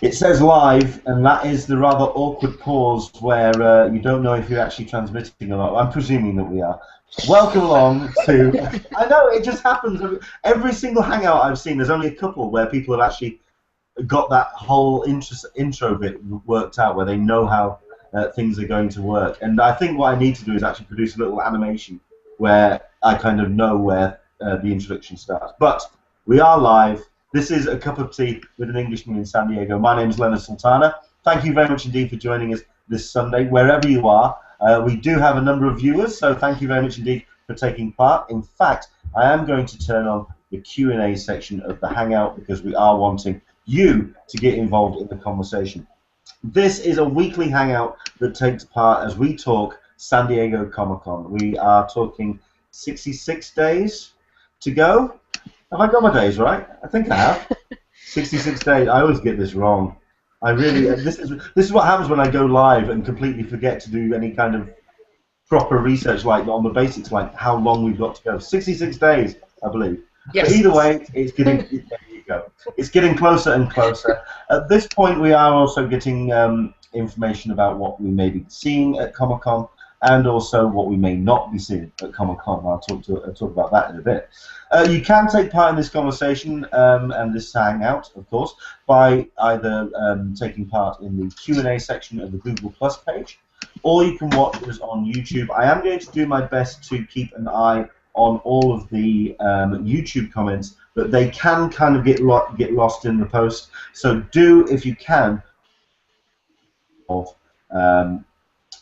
It says live, and that is the rather awkward pause where you don't know if you're actually transmitting or not. I'm presuming that we are. Welcome along to... I know, it just happens. Every single Hangout I've seen, there's only a couple where people have actually got that whole intro bit worked out, where they know how things are going to work. And I think what I need to do is actually produce a little animation where I kind of know where the introduction starts. But we are live. This is A Cup of Tea with an Englishman in San Diego. My name is Leonard Sultana. Thank you very much indeed for joining us this Sunday, wherever you are. We do have a number of viewers, so thank you very much indeed for taking part. In fact, I am going to turn on the Q&A section of the Hangout because we are wanting you to get involved in the conversation. This is a weekly Hangout that takes part as we talk San Diego Comic-Con. We are talking 66 days to go. Have I got my days right? I think I have. 66 days. I always get this wrong. I really. This is what happens when I go live and completely forget to do any kind of proper research, like on the basics, like how long we've got to go. 66 days, I believe. Yes. But either way, it's getting. There you go. It's getting closer and closer. At this point, we are also getting information about what we may be seeing at Comic-Con, and also what we may not be seeing at Comic-Con. I'll talk about that in a bit. You can take part in this conversation and this Hangout, of course, by either taking part in the Q&A section of the Google Plus page, or you can watch us on YouTube. I am going to do my best to keep an eye on all of the YouTube comments, but they can kind of get lost in the post. So do, if you can, of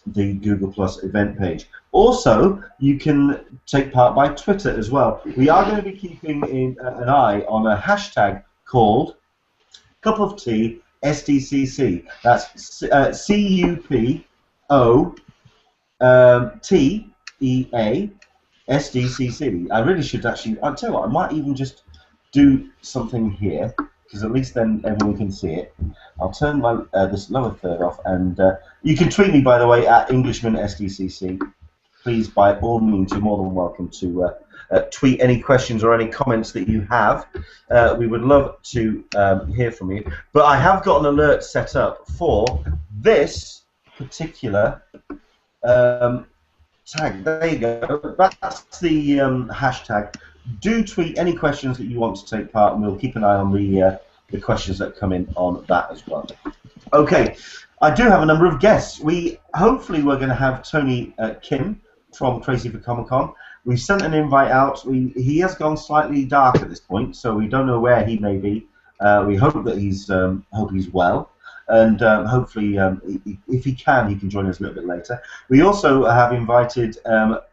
the Google Plus event page. Also, you can take part by Twitter as well. We are going to be keeping an eye on a hashtag called Cup of Tea SDCC. That's CUPOTEA SDCC. I really should actually. I'll tell you what. I might even just do something here, because at least then everyone can see it. I'll turn my this lower third off, and you can tweet me, by the way, at Englishman SDCC. Please, by all means, you're more than welcome to tweet any questions or any comments that you have. We would love to hear from you. But I have got an alert set up for this particular tag. There you go. That's the hashtag. Do tweet any questions that you want to take part, and we'll keep an eye on the questions that come in on that as well. Okay, I do have a number of guests. Hopefully we're going to have Tony Kim from Crazy for Comic-Con. We sent an invite out. He has gone slightly dark at this point, so we don't know where he may be. We hope that he's well, and hopefully if he can join us a little bit later. We also have invited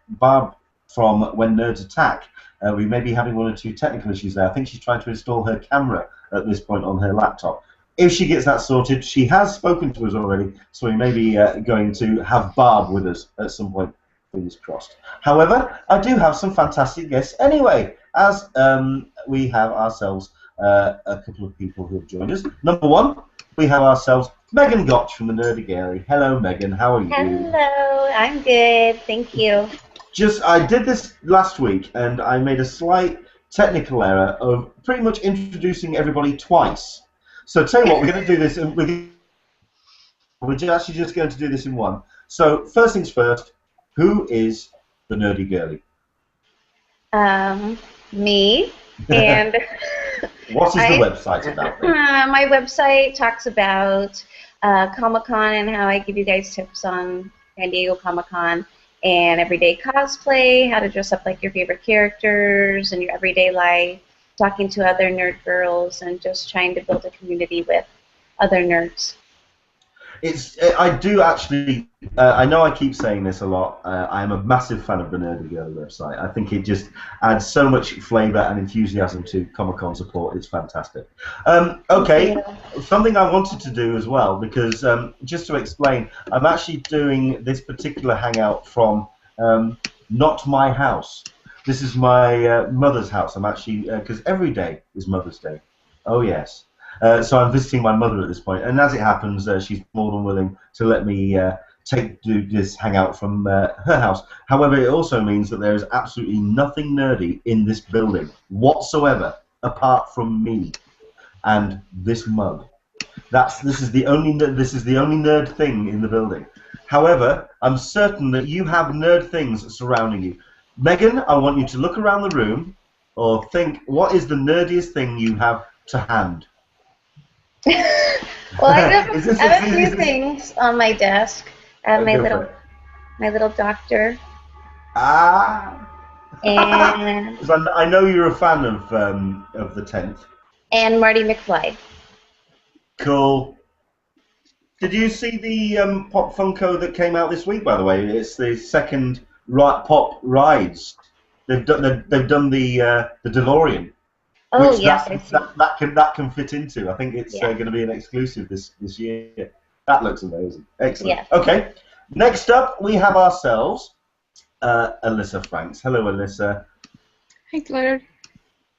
Barb from When Nerds Attack. We may be having one or two technical issues there. I think she's trying to install her camera at this point on her laptop. If she gets that sorted, she has spoken to us already, so we may be going to have Barb with us at some point. Fingers crossed. However, I do have some fantastic guests anyway, as we have ourselves a couple of people who have joined us. Number one, we have ourselves Megan Gotch from the Nerdy Girlie. Hello, Megan. How are you? Hello. I'm good. Thank you. I did this last week, and I made a slight technical error of pretty much introducing everybody twice. So tell you what, we're going to do this, and we're actually just going to do this in one. So first things first, who is the Nerdy Girlie? Me. And what is the website about? My website talks about Comic-Con and how I give you guys tips on San Diego Comic-Con and everyday cosplay, how to dress up like your favorite characters in your everyday life, talking to other nerd girls, and just trying to build a community with other nerds. I do actually. I know I keep saying this a lot. I am a massive fan of the Nerdy Girlie website. I think it just adds so much flavour and enthusiasm to Comic-Con support. It's fantastic. Okay, something I wanted to do as well, because just to explain, I'm actually doing this particular hangout from not my house. This is my mother's house. I'm actually, because every day is Mother's Day. Oh yes. So I'm visiting my mother at this point, and as it happens, she's more than willing to let me do this hangout from her house. However, it also means that there is absolutely nothing nerdy in this building whatsoever, apart from me and this mug. This is the only nerd thing in the building. However, I'm certain that you have nerd things surrounding you. Megan, I want you to look around the room or think, what is the nerdiest thing you have to hand? Well, I have a few things on my desk. I have my little doctor. Ah. And I know you're a fan of the 10th. And Marty McFly. Cool. Did you see the Pop Funko that came out this week? By the way, it's the second Pop Rides. They've done the DeLorean. Oh which yes, that can fit into. I think it's going to be an exclusive this year. That looks amazing. Excellent. Yes. Okay. Next up, we have ourselves Alyssa Franks. Hello, Alyssa. Hi, Leonard.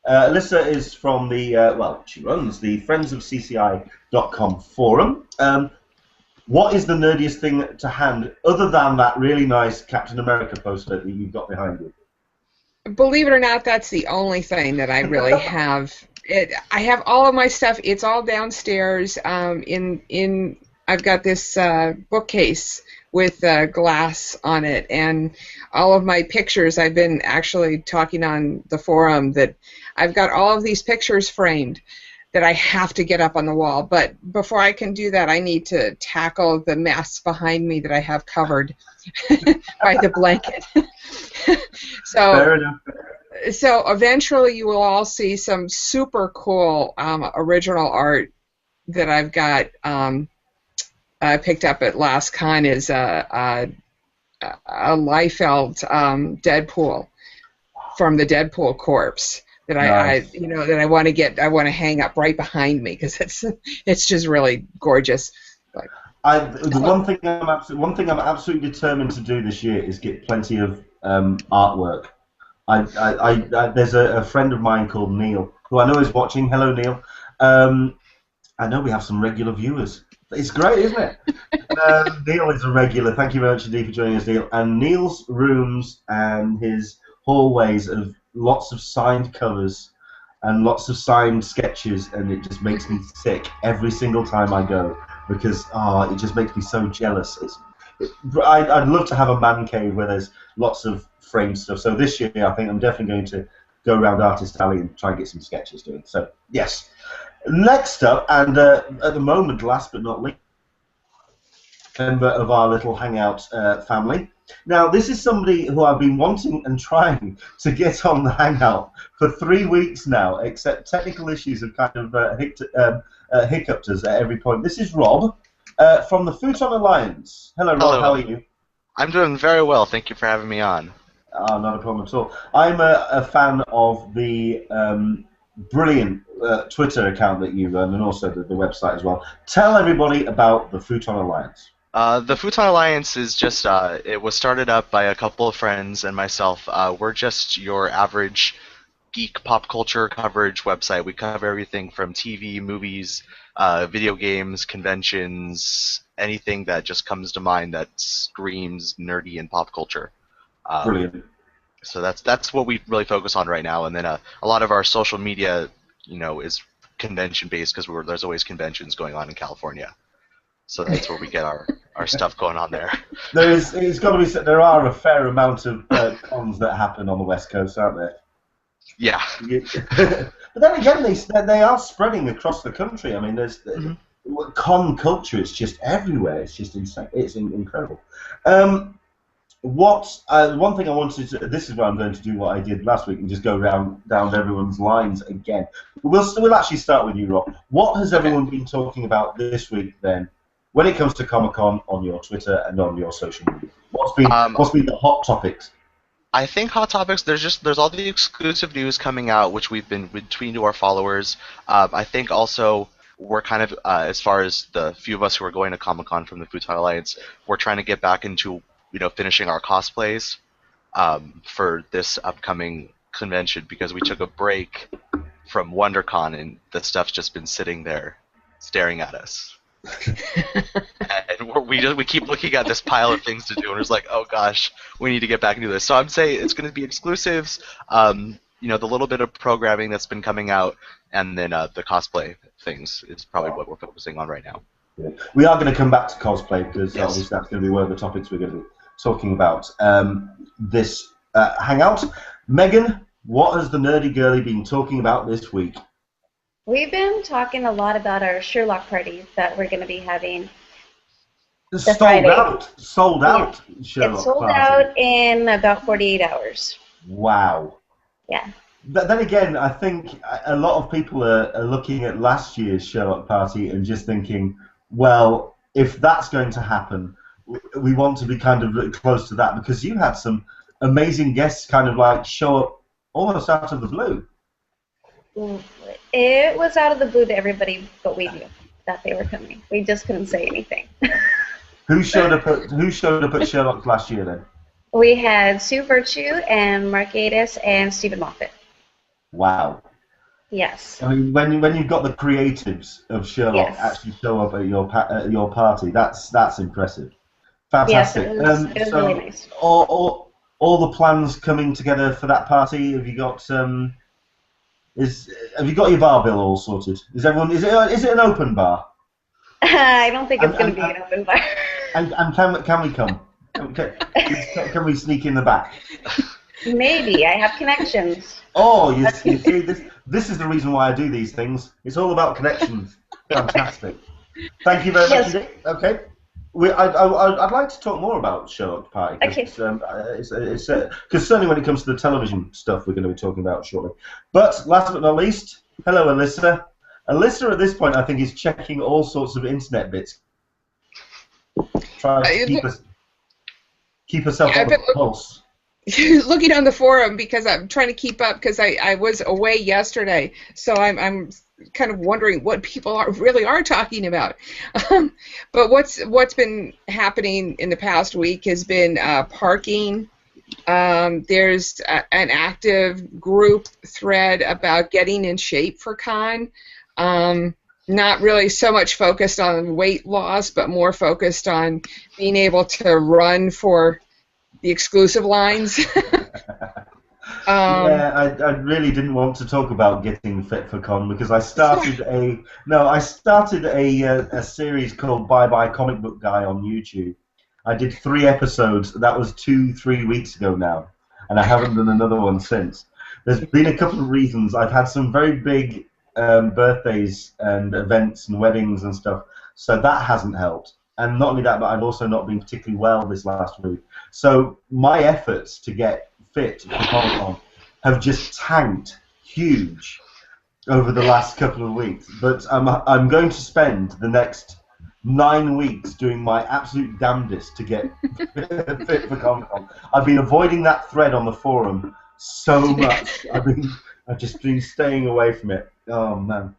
Alyssa is from the she runs the friendsofcci.com forum. What is the nerdiest thing to hand other than that really nice Captain America poster that you've got behind you? Believe it or not, that's the only thing that I really have. I have all of my stuff. It's all downstairs. I've got this bookcase with glass on it, and all of my pictures. I've been actually talking on the forum that I've got all of these pictures framed that I have to get up on the wall. But before I can do that, I need to tackle the mess behind me that I have covered by the blanket. Fair enough. So eventually you will all see some super cool original art that I've got picked up at last con is a Liefeld Deadpool from the Deadpool corpse that Nice. that I want to hang up right behind me because it's just really gorgeous. But, one thing I'm absolutely determined to do this year is get plenty of artwork. There's a friend of mine called Neil who I know is watching. Hello, Neil. I know we have some regular viewers. It's great, isn't it? Neil is a regular. Thank you very much indeed for joining us, Neil. And Neil's rooms and his hallways of lots of signed covers and lots of signed sketches, and it just makes me sick every single time I go because it just makes me so jealous. I'd love to have a man cave where there's lots of framed stuff. So this year, I think I'm definitely going to go around Artist Alley and try and get some sketches doing. So yes. Next up, and at the moment, last but not least, member of our little Hangout family. Now, this is somebody who I've been wanting and trying to get on the Hangout for 3 weeks now, except technical issues have kind of hiccuped us at every point. This is Rob from the Futon Alliance. Hello, Rob. Hello. How are you? I'm doing very well. Thank you for having me on. Not a problem at all. I'm a fan of the brilliant Twitter account that you run and also the website as well. Tell everybody about the Futon Alliance. The Futon Alliance is just, it was started up by a couple of friends and myself. We're just your average geek pop culture coverage website. We cover everything from TV, movies, video games, conventions, anything that just comes to mind that screams nerdy and pop culture. Brilliant. So that's what we really focus on right now. And then a lot of our social media, is convention based because there's always conventions going on in California. So that's where we get our stuff going on there. It's got to be said, there are a fair amount of cons that happen on the West Coast, aren't there? Yeah. But then again, they are spreading across the country. I mean, there's con culture. It's just everywhere. It's just insane. It's incredible. One thing I wanted to... This is where I'm going to do what I did last week and just go down everyone's lines again. We'll actually start with you, Rob. What has everyone been talking about this week, then, when it comes to Comic-Con on your Twitter and on your social media? What's been the hot topics? I think hot topics. There's all the exclusive news coming out, which we've been between to our followers. I think also we're kind of as far as the few of us who are going to Comic-Con from the Futon Alliance, we're trying to get back into finishing our cosplays for this upcoming convention because we took a break from WonderCon and the stuff's just been sitting there staring at us. And we keep looking at this pile of things to do and it's like, oh gosh, we need to get back and do this. So I'm saying it's going to be exclusives. the little bit of programming that's been coming out, and then the cosplay things is probably what we're focusing on right now. Yeah. We are going to come back to cosplay because Yes. obviously that's going to be one of the topics we're going to be talking about this hangout. Megan, what has the nerdy girlie been talking about this week? We've been talking a lot about our Sherlock parties that we're going to be having. Sold Friday. out. Sold out. Sherlock It's sold party. out in about 48 hours. Wow. Yeah. But then again, I think a lot of people are looking at last year's Sherlock party and just thinking, well, if that's going to happen, we want to be kind of close to that, because you had some amazing guests kind of like show up almost out of the blue. It was out of the blue to everybody, but we knew that they were coming. We just couldn't say anything. Who showed up at Sherlock last year then? We had Sue Virtue and Mark Gatiss and Stephen Moffat. Wow. Yes. I mean, when you've got the creatives of Sherlock Yes. actually show up at your party, that's impressive. Fantastic. Yes, it was so really nice. all the plans coming together for that party. Have you got have you got your bar bill all sorted? Is it an open bar? I don't think it's going to be an open bar. And can we come? Can we sneak in the back? Maybe. I have connections. Oh, you see, this is the reason why I do these things. It's all about connections. Fantastic. Thank you very much. Yes. Okay. I'd like to talk more about Sherlock Party. Okay. Because certainly when it comes to the television stuff, we're going to be talking about shortly. But last but not least, hello, Alyssa. Alyssa, at this point, I think, is checking all sorts of internet bits. Trying to keep herself on the pulse. Looking on the forum because I'm trying to keep up because I was away yesterday, so I'm kind of wondering what people really are talking about. But what's been happening in the past week has been parking. There's an active group thread about getting in shape for con. Not really so much focused on weight loss, but more focused on being able to run for the exclusive lines. Yeah, I really didn't want to talk about getting fit for con because I started a series called Bye Bye Comic Book Guy on YouTube. I did 3 episodes. That was 2-3 weeks ago now, and I haven't done another one since. There's been a couple of reasons. I've had some very big birthdays and events and weddings and stuff, so that hasn't helped. And not only that, but I've also not been particularly well this last week. So my efforts to get fit for Comic-Con have just tanked huge over the last couple of weeks. But I'm going to spend the next 9 weeks doing my absolute damnedest to get fit for Comic-Con. I've been avoiding that thread on the forum so much. I've just been staying away from it. Oh man.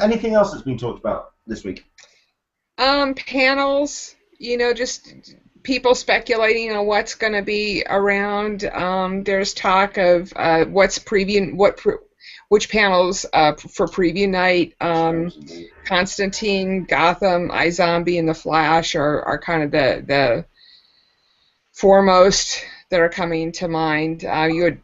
Anything else that's been talked about this week? Panels, just people speculating on what's going to be around. There's talk of which panels for preview night. Constantine, Gotham, iZombie, and The Flash are kind of the foremost that are coming to mind. You had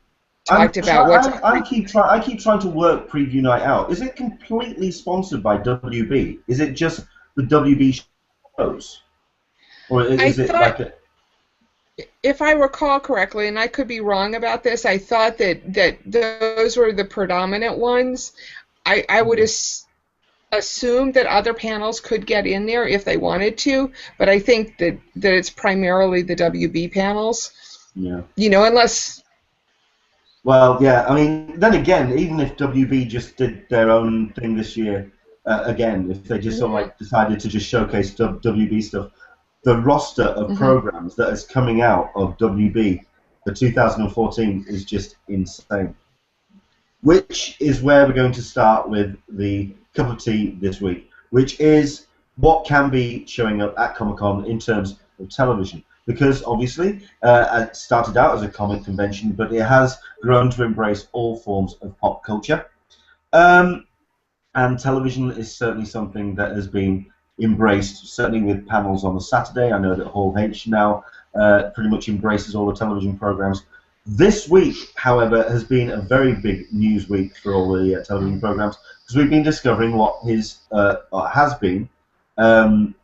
talked about what's. I keep trying to work preview night out. Is it completely sponsored by WB? Is it just the WB shows, or is it like a? If I recall correctly, and I could be wrong about this, I thought that those were the predominant ones. I would assume that other panels could get in there if they wanted to, but I think that it's primarily the WB panels. Yeah. Unless. Well, yeah. I mean, then again, even if WB just did their own thing this year. Again, if they just sort of like decided to just showcase WB stuff, the roster of programs that is coming out of WB for 2014 is just insane. Which is where we're going to start with the cup of tea this week, which is what can be showing up at Comic-Con in terms of television. Because obviously, it started out as a comic convention, but it has grown to embrace all forms of pop culture. And television is certainly something that has been embraced, certainly with panels on the Saturday. I know that Hall H now pretty much embraces all the television programs. This week, however, has been a very big news week for all the television programs because we've been discovering what has been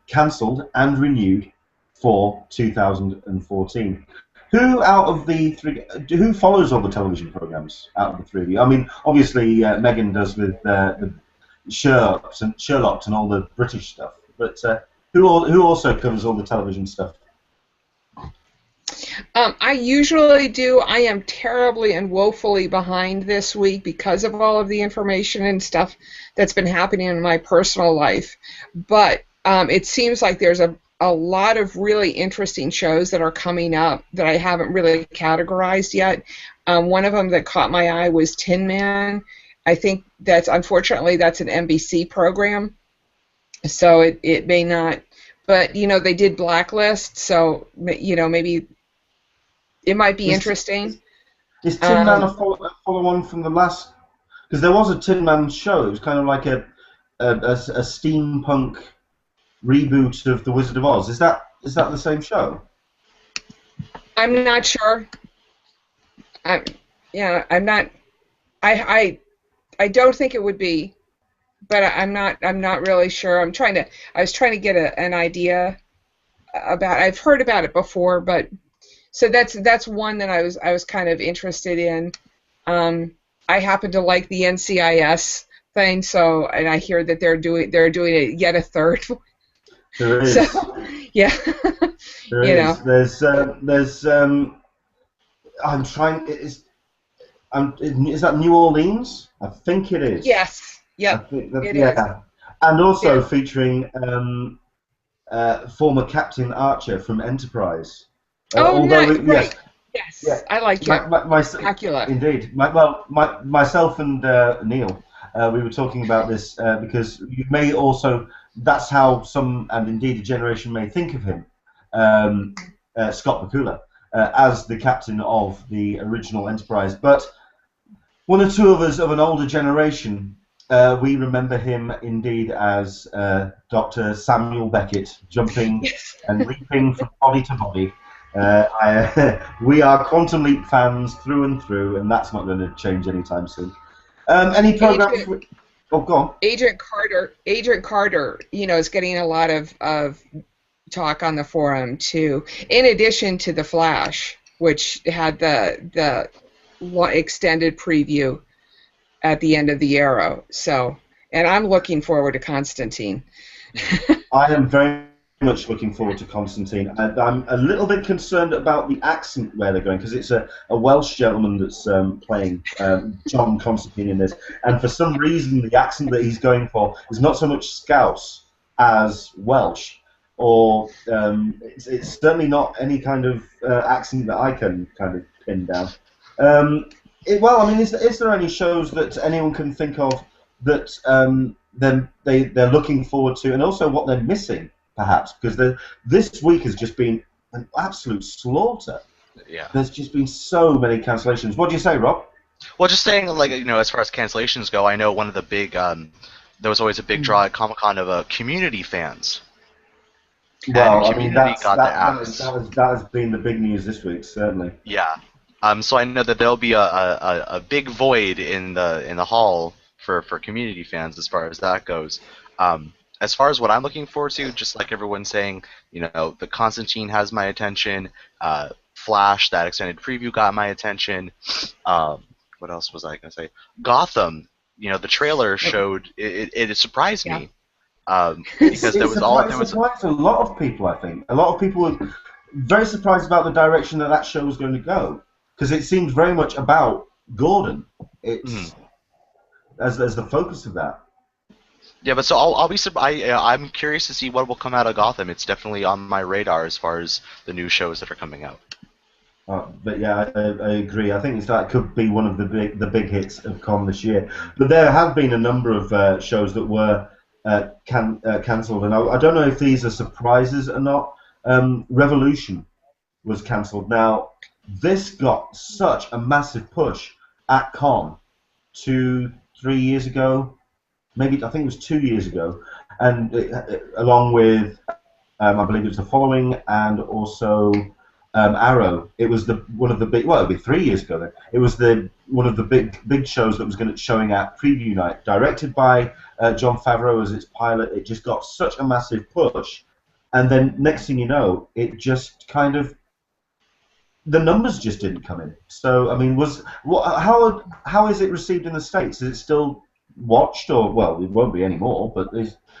cancelled and renewed for 2014. Who out of the three? Who follows all the television programs out of the three of you? I mean, obviously Megan does with the Sherlock and all the British stuff, but who also covers all the television stuff? I usually do. I am terribly and woefully behind this week because of all of the information and stuff that's been happening in my personal life. But it seems like there's a lot of really interesting shows that are coming up that I haven't really categorized yet. One of them that caught my eye was Tin Man. I think unfortunately that's an NBC program, so it may not. But they did Blacklist, so maybe it might be interesting. Is Tin Man a follow-on from the last? Because there was a Tin Man show. It was kind of like a steampunk reboot of The Wizard of Oz. Is that the same show? I'm not sure. I'm not. I don't think it would be, but I'm not really sure. I was trying to get an idea about. I've heard about it before, but so that's one that I was kind of interested in. I happen to like the NCIS thing, and I hear that they're doing it yet a third. There is. So, yeah. There is. There's. I'm trying. Is that New Orleans? I think it is. Yes. Yep. It is. And also featuring former Captain Archer from Enterprise. Right. Yes. Yeah. I like him. Dracula. Indeed. Myself and Neil, we were talking about this because you may also. That's how some, and indeed a generation may think of him, Scott Bakula, as the captain of the original Enterprise. But one or two of us of an older generation, we remember him indeed as Dr. Samuel Beckett, jumping and leaping from body to body. We are Quantum Leap fans through and through, and that's not going to change anytime soon. Any programs? Oh, go on. Agent Carter, is getting a lot of talk on the forum too. In addition to the Flash, which had the extended preview at the end of the Arrow. So, and I'm looking forward to Constantine. I am very much looking forward to Constantine. I'm a little bit concerned about the accent where they're going because it's a Welsh gentleman that's playing John Constantine in this, and for some reason the accent that he's going for is not so much Scouse as Welsh, or it's certainly not any kind of accent that I can kind of pin down. Is there any shows that anyone can think of that they're looking forward to, and also what they're missing? Perhaps because this week has just been an absolute slaughter. Yeah. There's just been so many cancellations. What do you say, Rob? Well, just saying, as far as cancellations go, I know one of the big, there was always a big draw at Comic-Con of community fans. Well, and that has been the big news this week, certainly. Yeah. So I know that there'll be a big void in the hall for community fans as far as that goes. As far as what I'm looking forward to, just like everyone's saying, the Constantine has my attention. Flash, that extended preview got my attention. What else was I going to say? Gotham, the trailer showed, it surprised me. Because it surprised a lot of people, I think. A lot of people were very surprised about the direction that show was going to go. Because it seems very much about Gordon. It's as the focus of that. Yeah, but so I'll be I'm curious to see what will come out of Gotham. It's definitely on my radar as far as the new shows that are coming out. But yeah, I agree. I think that could be one of the big hits of Con this year. But there have been a number of shows that were cancelled, and I don't know if these are surprises or not. Revolution was cancelled. Now, this got such a massive push at Con 2-3 years ago. Maybe I think it was 2 years ago, and along with I believe it was The Following and also Arrow. It was one of the big. Well, it'll be 3 years ago then. It was one of the big shows that was showing at preview night, directed by Jon Favreau as its pilot. It just got such a massive push, and then next thing you know, it just kind of the numbers just didn't come in. So I mean, how is it received in the States? Is it still watched, or well, it won't be anymore? But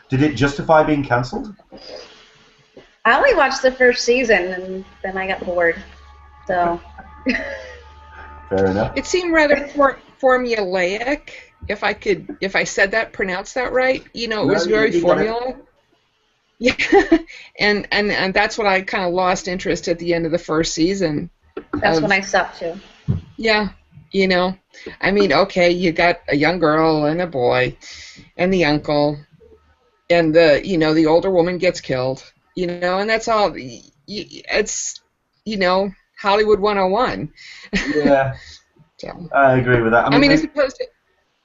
did it justify being cancelled? I only watched the first season, and then I got bored. So. Fair enough. It seemed rather formulaic, if I said that, pronounced that right. You know, it was very formula. Yeah, and that's what I kind of lost interest at the end of the first season. That's when I stopped too. Yeah, you know, I mean, okay, you got a young girl and a boy, and the uncle, and the older woman gets killed. You know, and that's all. It's, Hollywood 101. Yeah, So, I agree with that. I mean, as opposed to.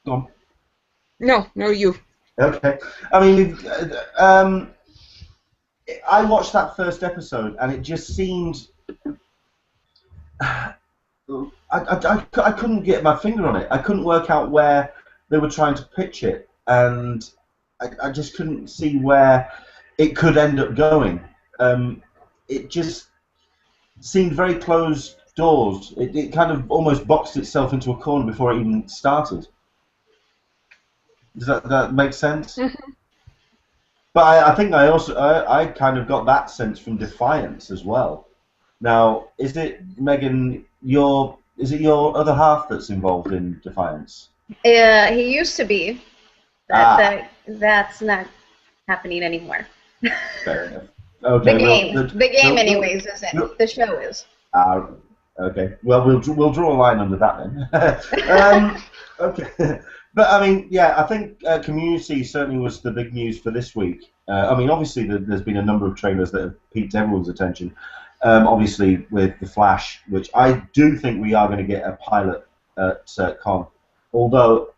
Go on. No, you. Okay. I mean, I watched that first episode, and it just seemed. I couldn't get my finger on it. I couldn't work out where they were trying to pitch it, and I just couldn't see where it could end up going. It just seemed very closed doors. It kind of almost boxed itself into a corner before it even started. Does that make sense? Mm-hmm. But I think I kind of got that sense from Defiance as well. Now, is it, Megan, is it your other half that's involved in Defiance? He used to be. That's not happening anymore. Fair enough. Okay. The game, anyways, isn't. The show is. Okay. Well, we'll draw a line under that then. Okay. But I mean, yeah, I think Community certainly was the big news for this week. I mean, obviously there's been a number of trailers that have piqued everyone's attention. Obviously with The Flash, which I do think we are going to get a pilot at Con. Although,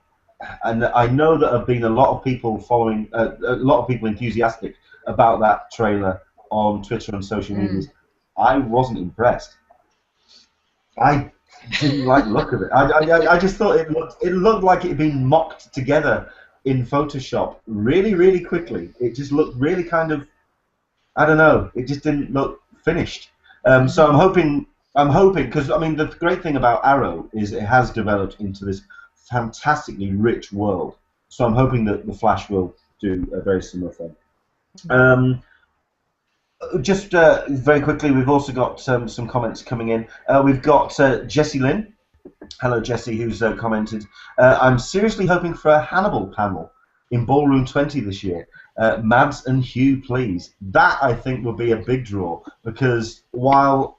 and I know that have been a lot of people following, a lot of people enthusiastic about that trailer on Twitter and social media. I wasn't impressed. I didn't like the look of it. I just thought it looked like it had been mocked together in Photoshop really, really quickly. It just looked really kind of, I don't know, it just didn't look finished. So I'm hoping, because I mean the great thing about Arrow is it has developed into this fantastically rich world. So I'm hoping that The Flash will do a very similar thing. Just very quickly, we've also got some comments coming in. We've got Jessie Lynn. Hello, Jessie, who's commented. I'm seriously hoping for a Hannibal panel in Ballroom 20 this year. Mads and Hugh, please. That, I think, will be a big draw, because while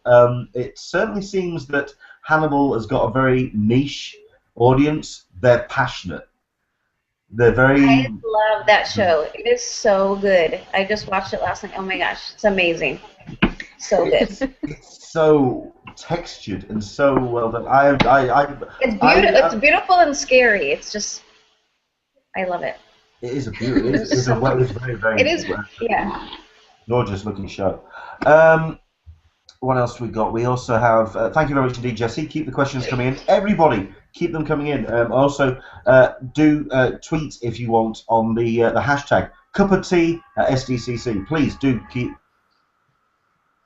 it certainly seems that Hannibal has got a very niche audience, they're passionate. They're very... I love that show. It is so good. I just watched it last night. Oh my gosh, it's amazing. So good. It's so textured and so well done. It's beautiful and scary. It's just, I love it. It is a beautiful. It's very, very. It is, yeah. Gorgeous looking show. What else we got? We also have. Thank you very much indeed, Jesse. Keep the questions coming in. Everybody, keep them coming in. Also, do tweet if you want on the hashtag #CupOfTea SDCC. Please do keep.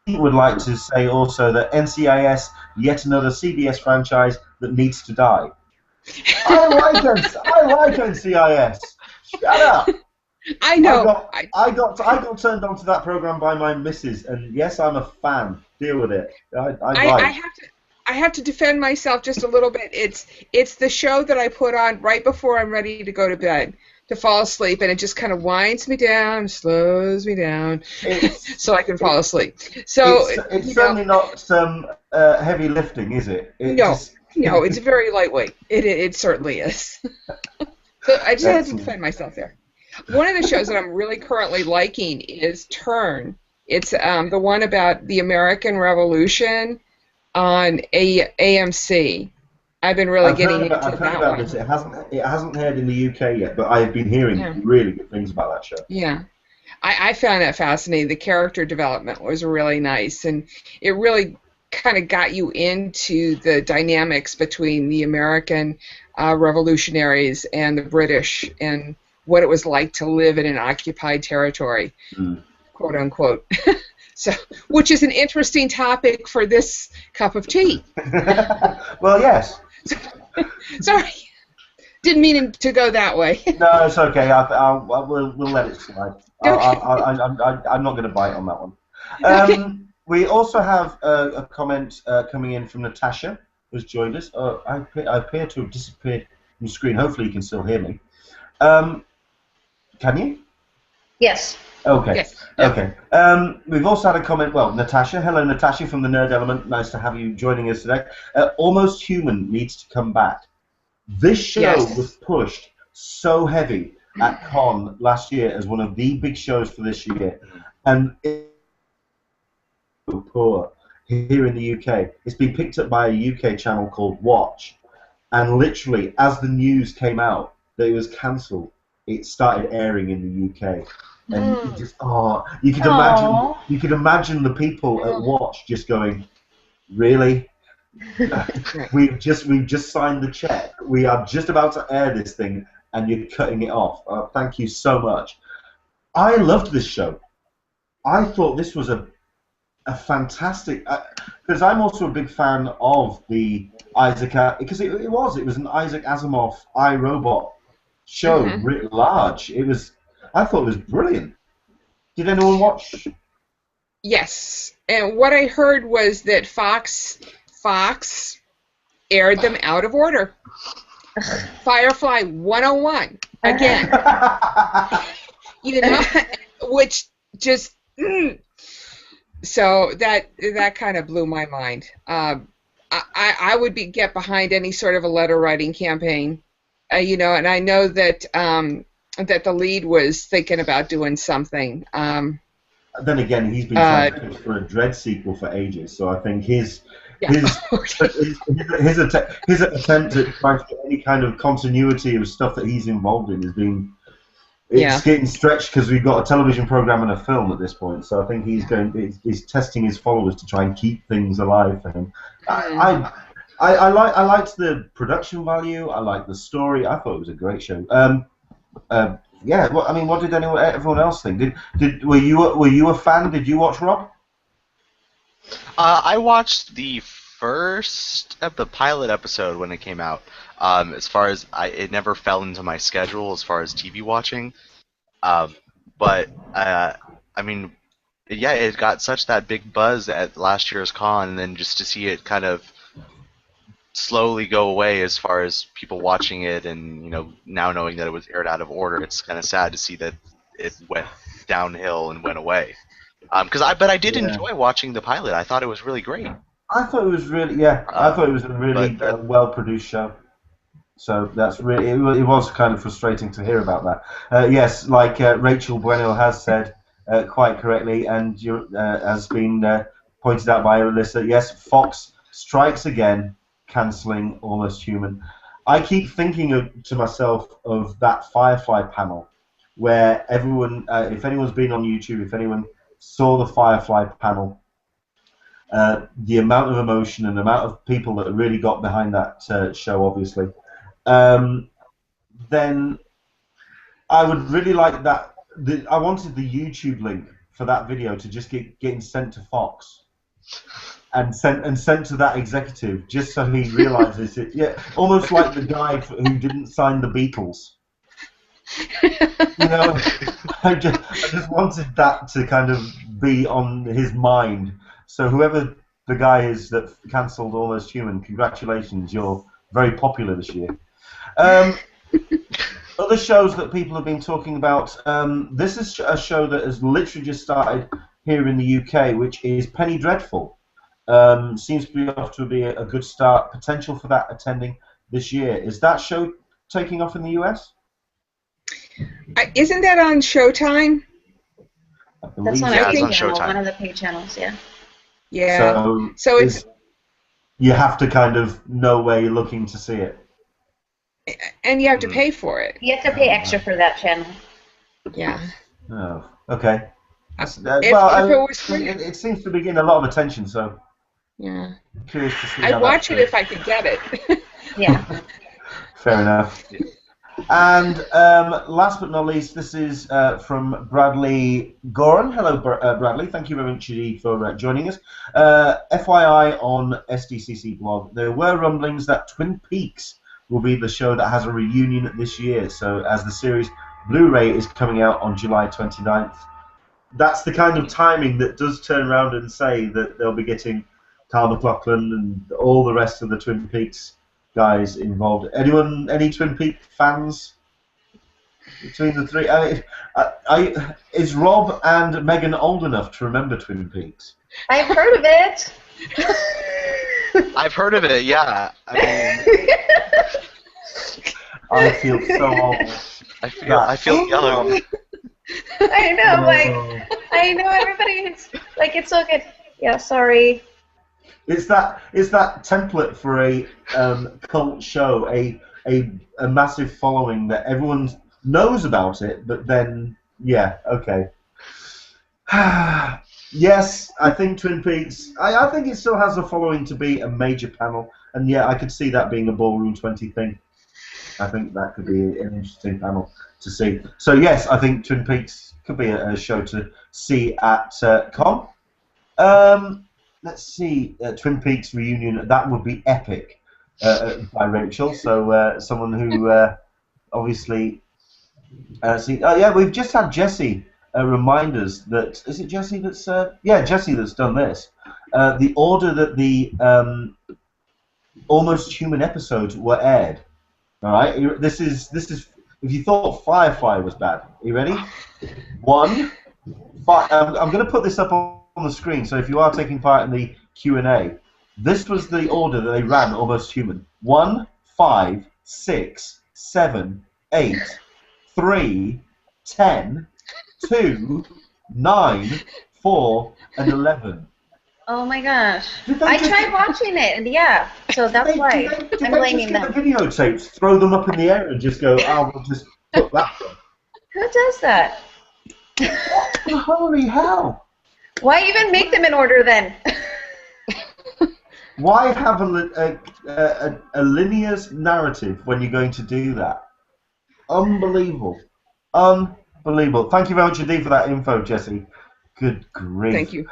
Would like to say also that NCIS, yet another CBS franchise that needs to die. I like NCIS. Shut up. I know. I got turned on to that program by my missus, and yes, I'm a fan. Deal with it. I have to defend myself just a little bit. It's the show that I put on right before I'm ready to go to bed to fall asleep, and it just kind of winds me down, slows me down, so I can fall asleep. So it's certainly not some heavy lifting, is it? No, it's very lightweight. It certainly is. So I just had to defend myself there. One of the shows that I'm really currently liking is Turn. It's the one about the American Revolution on AMC. I've been really getting into that one. I've heard about this. It hasn't aired in the UK yet, but I've been hearing really good things about that show. Yeah. I found that fascinating. The character development was really nice, and it really kind of got you into the dynamics between the American revolutionaries and the British and what it was like to live in an occupied territory, quote unquote. So, which is an interesting topic for this cup of tea. Well, yes. Sorry, didn't mean to go that way. No, it's okay. We'll let it slide. I'm not going to bite on that one. We also have a comment coming in from Natasha, who's joined us. I appear to have disappeared from the screen. Hopefully you can still hear me. Can you? Yes. Okay. Yes. Okay. We've also had a comment. Well, Natasha. Hello, Natasha from the Nerd Element. Nice to have you joining us today. Almost Human needs to come back. This show was pushed so heavy at Con last year as one of the big shows for this year, and it's so poor here in the UK. It's been picked up by a UK channel called Watch, and literally, as the news came out that it was cancelled, it started airing in the UK. And you just you could imagine the people at Watch just going, really? we've just signed the check. We are just about to air this thing, and you're cutting it off. Thank you so much. I loved this show. I thought this was a fantastic, because I'm also a big fan of the Isaac, because it was an Isaac Asimov iRobot show writ large. I thought it was brilliant. Did anyone watch? Yes, and what I heard was that Fox aired them out of order. Firefly 101 again. You know, which just so that kind of blew my mind. I would get behind any sort of a letter writing campaign, you know, and I know that that the lead was thinking about doing something. Then again, he's been trying to pitch for a Dread sequel for ages, so I think his attempt at trying to get any kind of continuity of stuff that he's involved in is being getting stretched because we've got a television program and a film at this point. So I think he's testing his followers to try and keep things alive for him. I liked the production value. I liked the story. I thought it was a great show. Yeah. Well, I mean, what did everyone else think? Were you a fan? Did you watch, Rob? I watched the first of the pilot episode when it came out. As far as it never fell into my schedule as far as TV watching. But I mean, yeah, it got such that big buzz at last year's con, and then just to see it kind of slowly go away as far as people watching it, and you know, now knowing that it was aired out of order, it's kind of sad to see that it went downhill and went away. But I did enjoy watching the pilot. I thought it was really great. I thought it was really I thought it was a really well-produced show. So that's really it was kind of frustrating to hear about that. Yes, like Rachel Bueno has said quite correctly, and has been pointed out by Alyssa. Yes, Fox strikes again, cancelling Almost Human. I keep thinking to myself of that Firefly panel, where everyone, if anyone's been on YouTube, if anyone saw the Firefly panel, the amount of emotion and the amount of people that really got behind that show, obviously, then I would really like that. I wanted the YouTube link for that video to just getting sent to Fox and sent to that executive, just so he realizes it. Yeah, almost like the guy who didn't sign the Beatles. You know, I just wanted that to kind of be on his mind. So whoever the guy is that cancelled Almost Human, congratulations, you're very popular this year. Other shows that people have been talking about, this is a show that has literally just started here in the UK, which is Penny Dreadful. Seems to be off to be a good start, potential for that attending this year. Is that show taking off in the US? Isn't that on Showtime? That's on Yeah, a it's paid on channel, Showtime. one of the paid channels, yeah. Yeah. So it's you have to kind of know where you're looking to see it. And you have to pay for it. You have to pay extra for that channel. Yeah. Oh, okay. If it was free. It seems to be getting a lot of attention, so Yeah. Curious to see. I'd watch it if I could get it. Yeah. Fair enough. And last but not least, this is from Bradley Goran. Hello, Bradley. Thank you very much indeed for joining us. FYI on SDCC blog, there were rumblings that Twin Peaks will be the show that has a reunion this year. So as the series Blu-ray is coming out on July 29th, that's the kind of timing that does turn around and say that they'll be getting Carl McLachlan and all the rest of the Twin Peaks guys involved. Anyone, any Twin Peaks fans between the three? Is Rob and Megan old enough to remember Twin Peaks? I've heard of it. I've heard of it, yeah. I mean, I feel so old. I feel young. I know, like, I know everybody is, like, it's so good. Yeah, sorry. It's that template for a cult show, a massive following that everyone knows about it, but then, yeah, okay. Yes, I think Twin Peaks, I think it still has a following to be a major panel, and yeah, I could see that being a Ballroom 20 thing. I think that could be an interesting panel to see. So yes, I think Twin Peaks could be a show to see at Con. Let's see, Twin Peaks reunion, that would be epic by Rachel. So someone who obviously, yeah, we've just had Jesse remind us that, is it Jesse that's, yeah, Jesse that's done this. The order that the Almost Human episodes were aired. All right, this is, if you thought Firefly was bad, are you ready? I'm going to put this up on the screen, so if you are taking part in the Q&A, this was the order that they ran Almost Human. 1, 5, 6, 7, 8, 3, 10, 2, 9, 4, and 11. Oh my gosh. I tried watching it, and yeah, so that's why I'm blaming them. Did they just get the videotapes, throw them up in the air, and just go, oh, we'll just put that one? Who does that? Holy hell! Why even make them in order then? Why have a linear narrative when you're going to do that? Unbelievable. Unbelievable. Thank you very much indeed for that info, Jesse. Good grief. Thank you.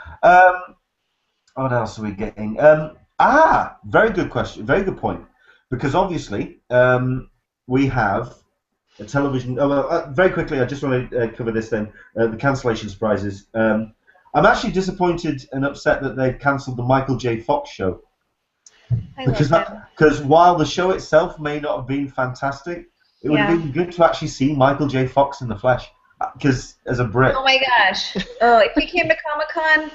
What else are we getting? Very good question. Very good point. Because obviously, we have a television. Very quickly, I just want to cover this then. The cancellation surprises. I'm actually disappointed and upset that they've cancelled the Michael J. Fox show. Because while the show itself may not have been fantastic, it would have been good to actually see Michael J. Fox in the flesh. Because as a Brit. Oh my gosh. Oh, if he came to Comic-Con,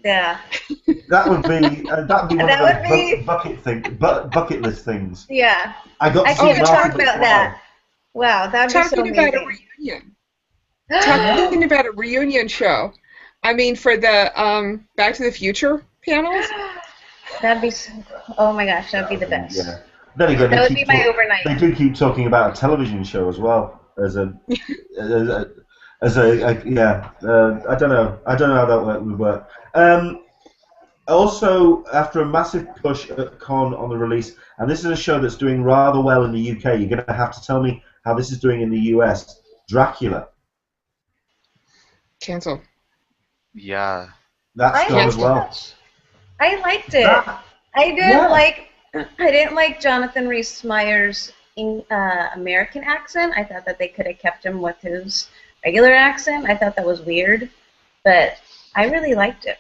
yeah. That would be one of the bucket list things. Yeah. I can't even talk about that. Wow, that would be so amazing. Talking about a reunion. Talking about a reunion show. I mean, for the Back to the Future panels. That'd be so, oh my gosh, that'd be the best. Yeah. Then again, that would be my overnight. They do keep talking about a television show as well as I don't know how that would work. Also, after a massive push at Con on the release, and this is a show that's doing rather well in the UK, you're going to have to tell me how this is doing in the US. Dracula. Cancel. Yeah. That's gone as well. I liked it. I didn't like Jonathan Rhys-Meyers' American accent. I thought that they could have kept him with his regular accent. I thought that was weird, but I really liked it.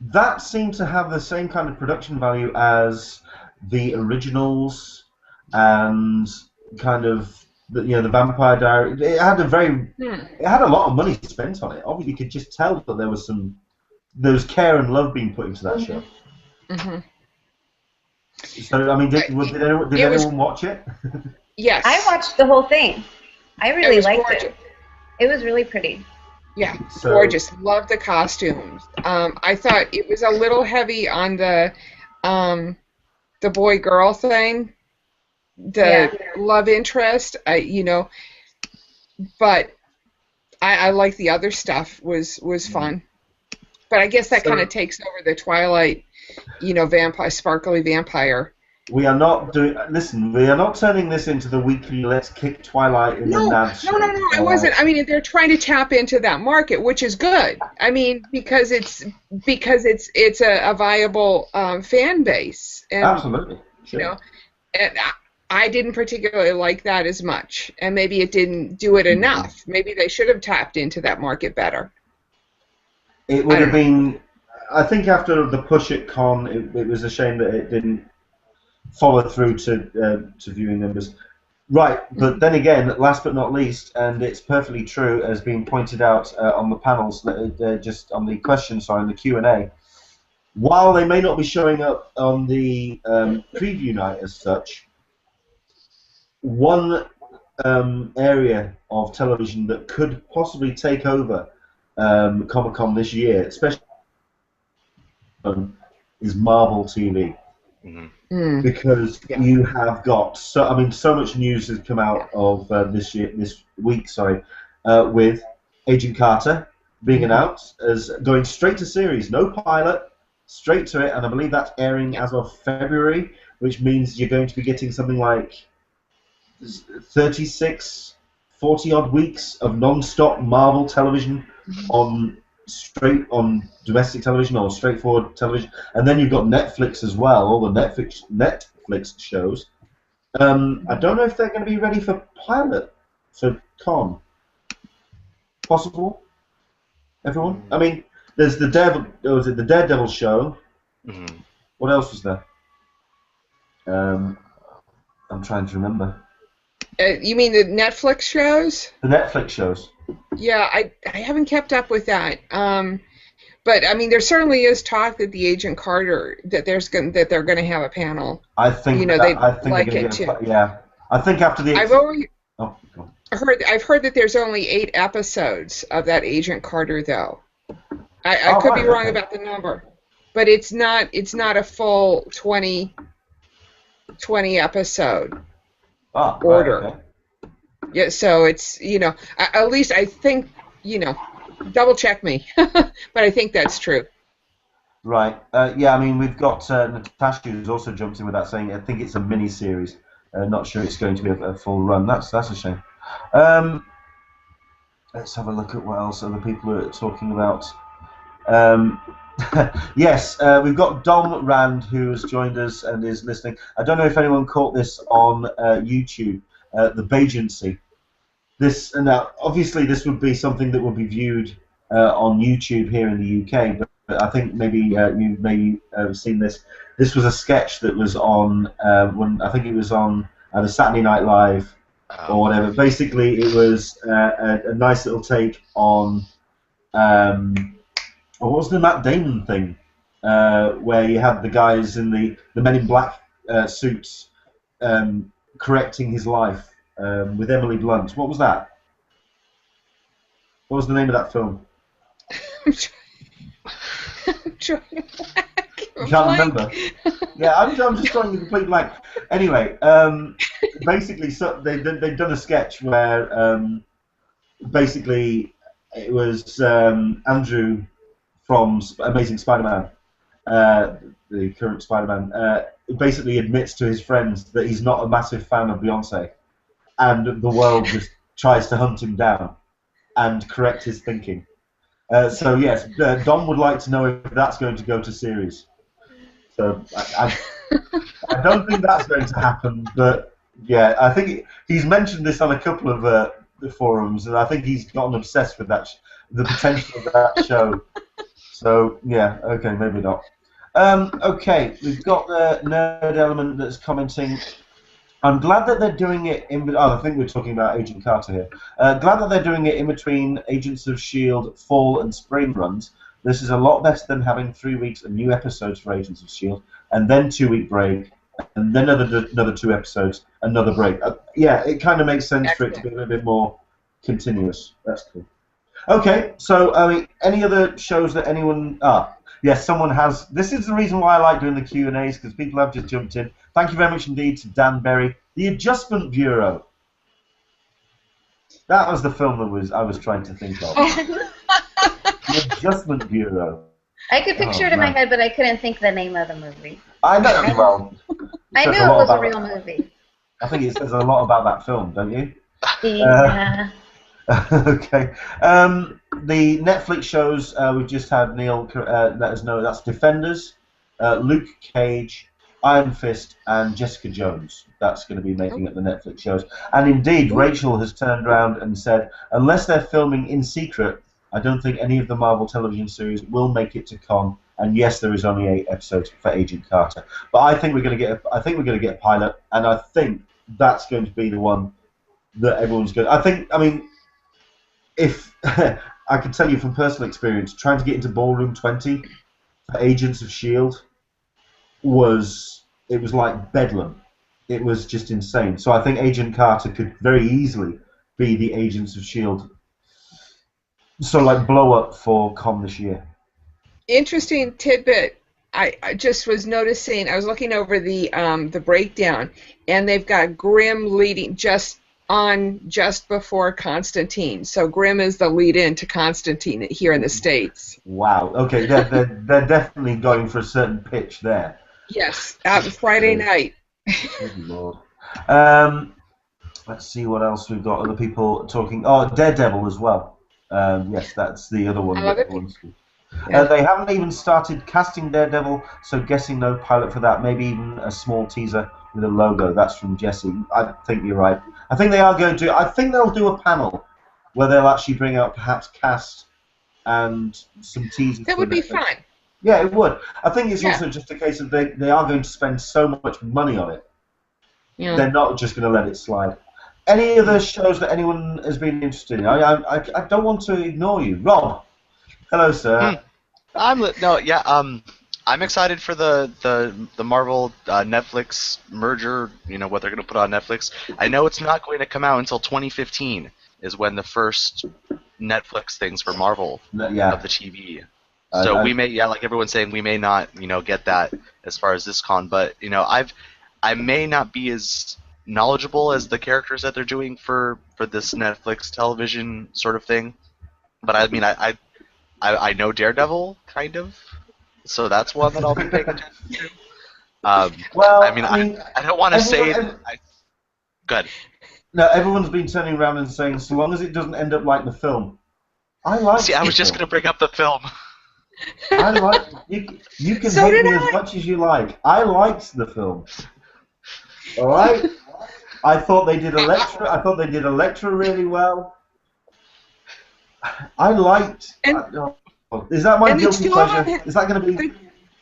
That seemed to have the same kind of production value as the originals and kind of the Vampire Diaries. It had a lot of money spent on it. Obviously, you could just tell that there was care and love being put into that show. Mm-hmm. So, I mean, did anyone watch it? Yes. I watched the whole thing. I really liked it. It was really pretty. Yeah, gorgeous. Loved the costumes. I thought it was a little heavy on the boy-girl thing, the love interest, but I like the other stuff was fun. But I guess that So- kind of takes over the Twilight, vampire, sparkly vampire. We are not doing. Listen, we are not turning this into the weekly "Let's Kick Twilight in the Nads" show. No, I wasn't. I mean, they're trying to tap into that market, which is good. I mean, because it's a viable fan base, and Absolutely. Sure. and I didn't particularly like that as much, and maybe it didn't do it enough. Maybe they should have tapped into that market better. It would have been. I think after the push at Con, it was a shame that it didn't follow through to viewing numbers. Right, but then again, last but not least, and it's perfectly true, as being pointed out on the panels, just on the questions, sorry, on the Q&A, while they may not be showing up on the preview night as such, one area of television that could possibly take over Comic-Con this year, especially is Marvel TV. Mm-hmm. Because you have got so much news has come out of this week, with Agent Carter being announced as going straight to series, no pilot, straight to it, and I believe that's airing as of February, which means you're going to be getting something like 36, 40 odd weeks of non-stop Marvel television on domestic television or straightforward television, and then you've got Netflix as well, all the Netflix shows. I don't know if they're going to be ready for pilot for Con. Possible? Everyone? I mean, there's the Daredevil show. Mm-hmm. What else was there? I'm trying to remember. You mean the Netflix shows? The Netflix shows. Yeah, I haven't kept up with that. But I mean, there certainly is talk that the Agent Carter that they're going to have a panel. I think they'd like it too. Yeah, I think after the. I've heard that there's only 8 episodes of that Agent Carter though. I could be wrong about the number, but it's not a full 20 episode order. Right, okay. Yeah, so it's, at least I think, double check me, but I think that's true. Right. Yeah, I mean, we've got Natasha who's also jumped in with that, saying I think it's a mini-series. Not sure it's going to be a full run. That's a shame. Let's have a look at what else other people are talking about. Yes, we've got Dom Rand who has joined us and is listening. I don't know if anyone caught this on YouTube. The Bagency. Now, obviously, this would be something that would be viewed on YouTube here in the UK, but I think maybe you may have seen this. This was a sketch that was on I think it was on the Saturday Night Live or whatever. Basically, it was a nice little take on what was the Matt Damon thing, where you had the guys in the Men in Black suits correcting his life with Emily Blunt. What was that? What was the name of that film? I'm trying You can't remember? Yeah, I'm just drawing a complete blank. Anyway, basically, so they've done a sketch where basically it was Andrew from Amazing Spider-Man, the current Spider-Man, basically admits to his friends that he's not a massive fan of Beyonce, and the world just tries to hunt him down and correct his thinking. So yes, Dom would like to know if that's going to go to series. So I don't think that's going to happen, but yeah, I think he's mentioned this on a couple of the forums, and I think he's gotten obsessed with that, the potential of that show. So yeah, okay, maybe not. Okay, we've got the Nerd Element that's commenting. I'm glad that they're doing it in. Oh, I think we're talking about Agent Carter here. Glad that they're doing it in between Agents of S.H.I.E.L.D. fall and spring runs. This is a lot better than having 3 weeks of new episodes for Agents of S.H.I.E.L.D. and then 2-week break, and then another 2 episodes, another break. Yeah, it kind of makes sense for it to be a little bit more continuous. That's cool. Okay, so I mean, any other shows that anyone? Yes, someone has. This is the reason why I like doing the Q&As, because people have just jumped in. Thank you very much indeed to Dan Berry. The Adjustment Bureau. That was the film that I was trying to think of. The Adjustment Bureau. I could picture Oh, it in my man. head, but I couldn't think the name of the movie. I know. Well, I says knew a it lot was a about real movie. I think it says a lot about that film, don't you? Yeah. Okay. The Netflix shows we've just had Neil let us know. That's Defenders, Luke Cage, Iron Fist, and Jessica Jones. That's going to be making it the Netflix shows. And indeed, Rachel has turned around and said, unless they're filming in secret, I don't think any of the Marvel television series will make it to con. And yes, there is only 8 episodes for Agent Carter. But I think we're going to get. I think we're going to get a pilot, and I think that's going to be the one that everyone's going. I mean, if I can tell you from personal experience, trying to get into Ballroom 20 for Agents of Shield was like bedlam. It was just insane. So I think Agent Carter could very easily be the Agents of Shield. So like blow up for con this year. Interesting tidbit. I just was noticing. I was looking over the breakdown, and they've got Grimm leading just before Constantine. So Grimm is the lead-in to Constantine here in the States. Wow. Okay, they're definitely going for a certain pitch there. Yes, Friday night. Good Lord. Let's see what else we've got. Other people talking. Oh, Daredevil as well. Yes, that's the other one. I love it. Yeah. They haven't even started casting Daredevil, so guessing no pilot for that. Maybe even a small teaser with a logo. That's from Jesse. I think you're right. I think they are going to. I think they'll do a panel where they'll actually bring out perhaps cast and some teasers. That would be fun. Yeah, it would. I think it's also just a case of they are going to spend so much money on it. Yeah. They're not just going to let it slide. Any other shows that anyone has been interested in? I don't want to ignore you. Rob, hello, sir. I'm excited for the Marvel Netflix merger. You know what they're going to put on Netflix. I know it's not going to come out until 2015 is when the first Netflix things for Marvel of the TV. So we may, like everyone's saying, we may not, get that as far as this con. But I may not be as knowledgeable as the characters that they're doing for this Netflix television sort of thing. But I mean, I know Daredevil kind of, so that's one that I'll be paying attention to. I don't want to say. Good. No, everyone's been turning around and saying, so long as it doesn't end up like the film. I was just going to bring up the film. I like you can hate me as much as you like. I liked the film. All right. I thought they did Elektra. I thought they did Elektra really well. I liked. Is that my guilty pleasure? Is that going to be?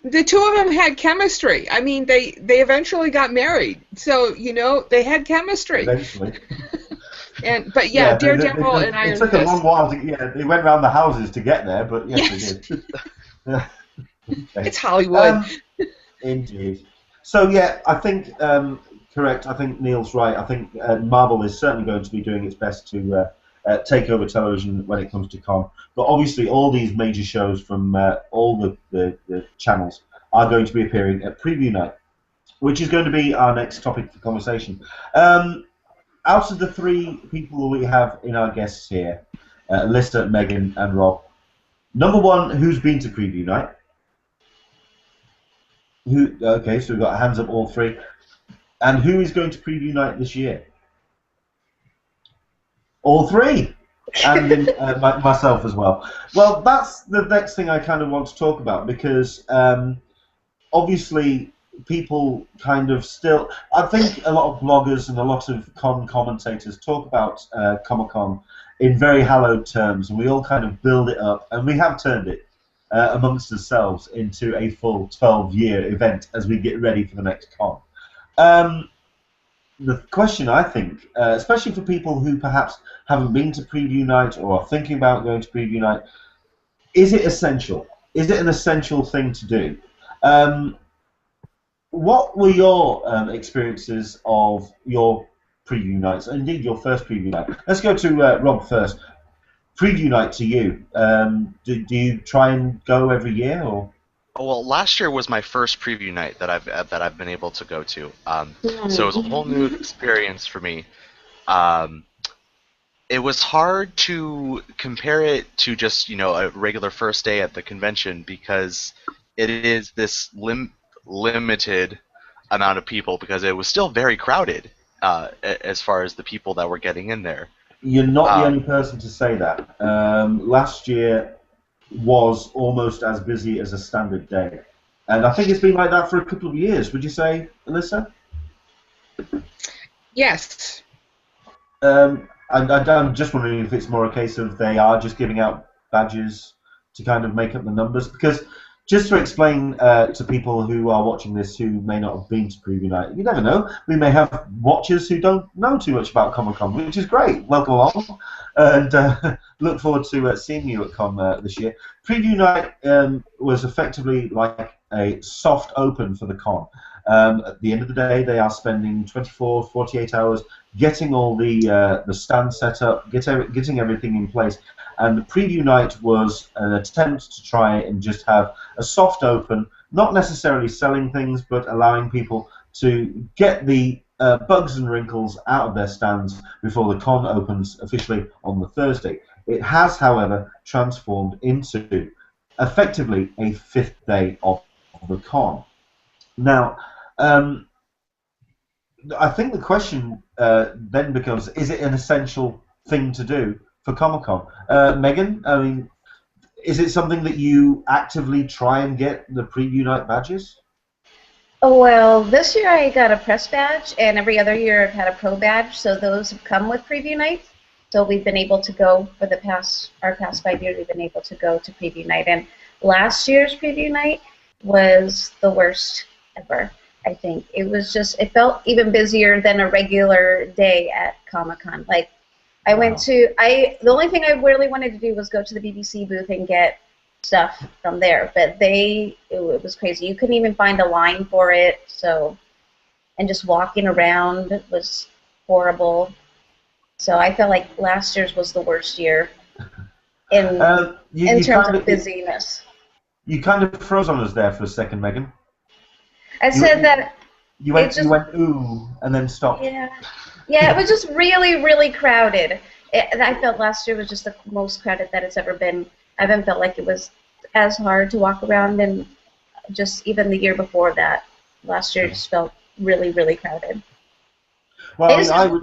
The two of them had chemistry. I mean, they eventually got married, so they had chemistry. Eventually. But Daredevil and Iron Fist. It took a long while to they went around the houses to get there, but yes. They did. Okay. It's Hollywood. Indeed. So I think correct. I think Neil's right. I think Marvel is certainly going to be doing its best to take over television when it comes to con. But obviously, all these major shows from all the channels are going to be appearing at Preview Night, which is going to be our next topic for conversation. Out of the 3 people we have in our guests here, Alyssa, Megan, and Rob, number 1, who's been to Preview Night? Okay, so we've got hands up, all 3. And who is going to Preview Night this year? All 3! And then myself as well. Well, that's the next thing I kind of want to talk about, because obviously people kind of still... I think a lot of bloggers and a lot of con commentators talk about Comic-Con in very hallowed terms, and we all kind of build it up, and we have turned it amongst ourselves into a full 12-year event as we get ready for the next con. The question, I think, especially for people who perhaps haven't been to Preview Night or are thinking about going to Preview Night, is it essential? Is it an essential thing to do? What were your experiences of your Preview Nights, indeed your first Preview Night? Let's go to Rob first. Preview Night to you. Do you try and go every year, or? Well, last year was my first Preview Night that I've been able to go to. So it was a whole new experience for me. it was hard to compare it to just a regular first day at the convention because it is this limited amount of people because it was still very crowded as far as the people that were getting in there. You're not the only person to say that. Last year was almost as busy as a standard day. And I think it's been like that for a couple of years. Would you say, Alyssa? Yes. I'm just wondering if it's more a case of they are just giving out badges to kind of make up the numbers. Because just to explain to people who are watching this who may not have been to Preview Night, you never know. We may have watchers who don't know too much about Comic-Con, which is great. Welcome along. And look forward to seeing you at Con this year. Preview Night was effectively like a soft open for the con. At the end of the day, they are spending 24, 48 hours getting all the stand set up, getting everything in place. And the Preview Night was an attempt to try and just have a soft open, not necessarily selling things, but allowing people to get the bugs and wrinkles out of their stands before the con opens officially on the Thursday. It has, however, transformed into effectively a fifth day of the con. Now, I think the question then becomes, is it an essential thing to do for Comic-Con? Megan, I mean, is it something that you actively try and get the Preview Night badges? Well, this year I got a press badge, and every other year I've had a pro badge, so those have come with Preview Night. So we've been able to go for our past 5 years. We've been able to go to Preview Night, and last year's Preview Night was the worst ever. I think it was it felt even busier than a regular day at Comic-Con. Like I went to the only thing I really wanted to do was go to the BBC booth and get stuff from there, but it was crazy. You couldn't even find a line for it, and just walking around was horrible. So I felt like last year's was the worst year in terms of busyness. You kind of froze on us there for a second, Megan. I said that you went ooh and then stopped. Yeah, it was just really, really crowded. I felt last year was just the most crowded that it's ever been. I haven't felt like it was as hard to walk around, and just even the year before that, last year just felt really, really crowded. Well, there's no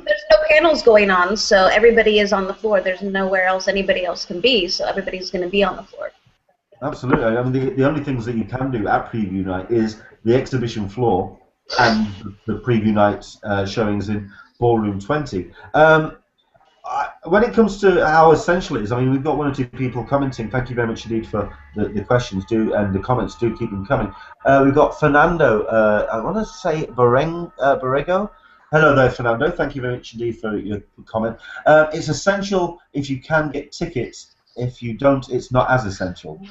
panels going on, so everybody is on the floor. There's nowhere else anybody else can be, so everybody's going to be on the floor. Absolutely. I mean, the only things that you can do at Preview Night is the exhibition floor and the Preview Night showings in Ballroom 20. When it comes to how essential it is, I mean, we've got one or two people commenting. Thank you very much indeed for the questions and the comments. Do keep them coming. We've got Fernando, I want to say Borrego. Hello there, Fernando. Thank you very much indeed for your comment. It's essential if you can get tickets. If you don't, it's not as essential.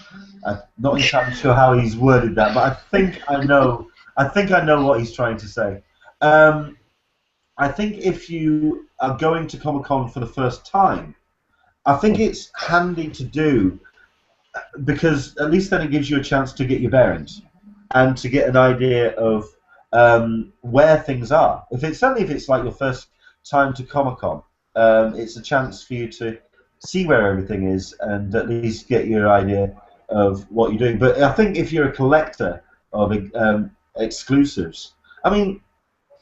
I'm not entirely sure how he's worded that, but I think I know what he's trying to say. I think if you are going to Comic-Con for the first time, I think it's handy to do because at least then it gives you a chance to get your bearings and to get an idea of where things are. Certainly if it's like your first time to Comic-Con, it's a chance for you to see where everything is and at least get your idea of what you're doing. But I think if you're a collector of exclusives, I mean,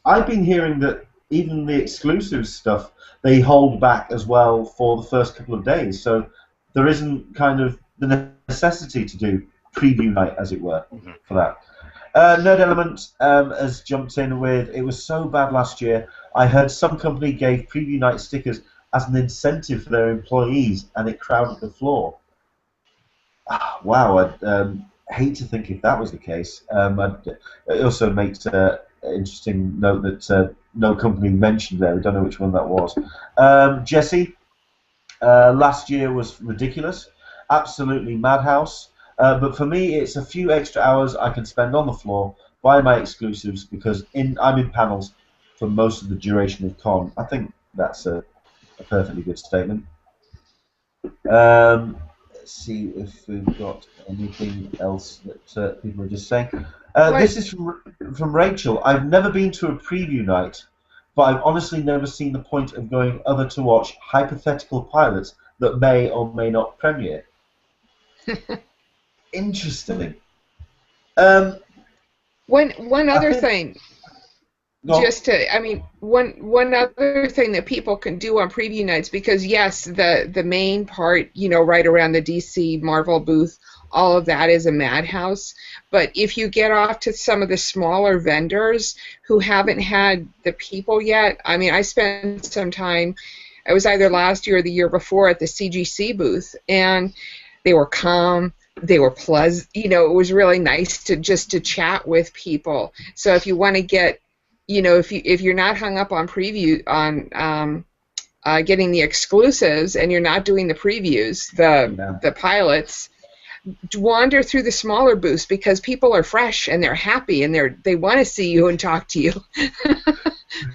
I've been hearing that even the exclusive stuff they hold back as well for the first couple of days, so there isn't kind of the necessity to do Preview Night, as it were, for that. Nerd Element has jumped in with, it was so bad last year, I heard some company gave Preview Night stickers as an incentive for their employees, and it crowded the floor. Wow, I'd hate to think if that was the case. It also makes an interesting note that no company mentioned there. We don't know which one that was. Jesse, last year was ridiculous, absolutely madhouse. But for me, it's a few extra hours I can spend on the floor, buy my exclusives, because I'm in panels for most of the duration of con. I think that's a perfectly good statement. Let's see if we've got anything else that people are just saying. This is from Rachel. I've never been to a Preview Night, but I've honestly never seen the point of going other to watch hypothetical pilots that may or may not premiere. Interesting. One other thing. One other thing that people can do on preview nights, because yes, the main part, right around the DC Marvel booth, all of that is a madhouse. But if you get off to some of the smaller vendors who haven't had the people yet, I spent some time, it was either last year or the year before, at the CGC booth, and they were calm. They were pleasant. It was really nice to chat with people. So if you want to get, if you're not hung up on preview on getting the exclusives, and you're not doing the previews, the pilots, wander through the smaller booths, because people are fresh and they're happy and they want to see you and talk to you.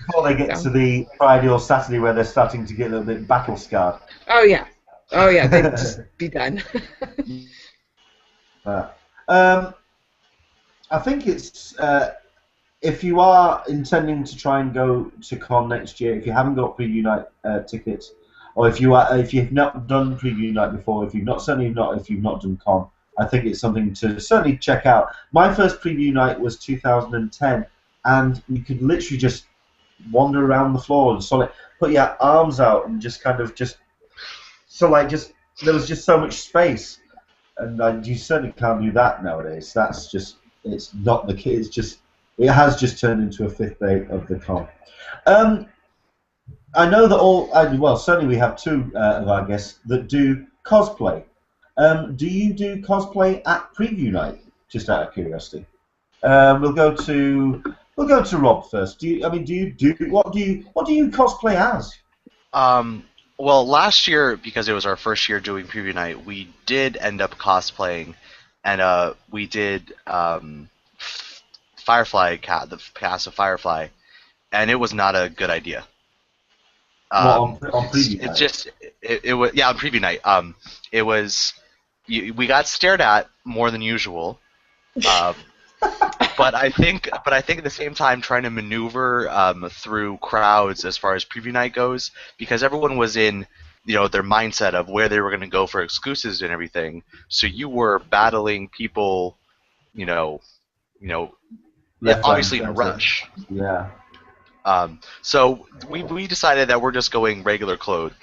Before they get to the Friday or Saturday where they're starting to get a little bit battle scarred. Oh yeah, they just be done. I think it's if you are intending to try and go to con next year, if you haven't got preview night tickets, or if you've not done preview night before, if you've not done con, I think it's something to certainly check out. My first preview night was 2010, and you could literally just wander around the floor and put your arms out and there was just so much space. And you certainly can't do that nowadays. It's not the case. It has just turned into a fifth day of the con. I know that certainly we have two of our guests that do cosplay. Do you do cosplay at preview night? Just out of curiosity. We'll go to Rob first. What do you cosplay as? Well, last year, because it was our first year doing preview night, we did end up cosplaying, and we did Firefly, the cast of Firefly, and it was not a good idea. On preview night? It was on preview night. It was we got stared at more than usual. But I think at the same time trying to maneuver through crowds as far as preview night goes, because everyone was in their mindset of where they were going to go for exclusives and everything. So you were battling people, obviously in a rush. Yeah. So we decided that we're just going regular clothes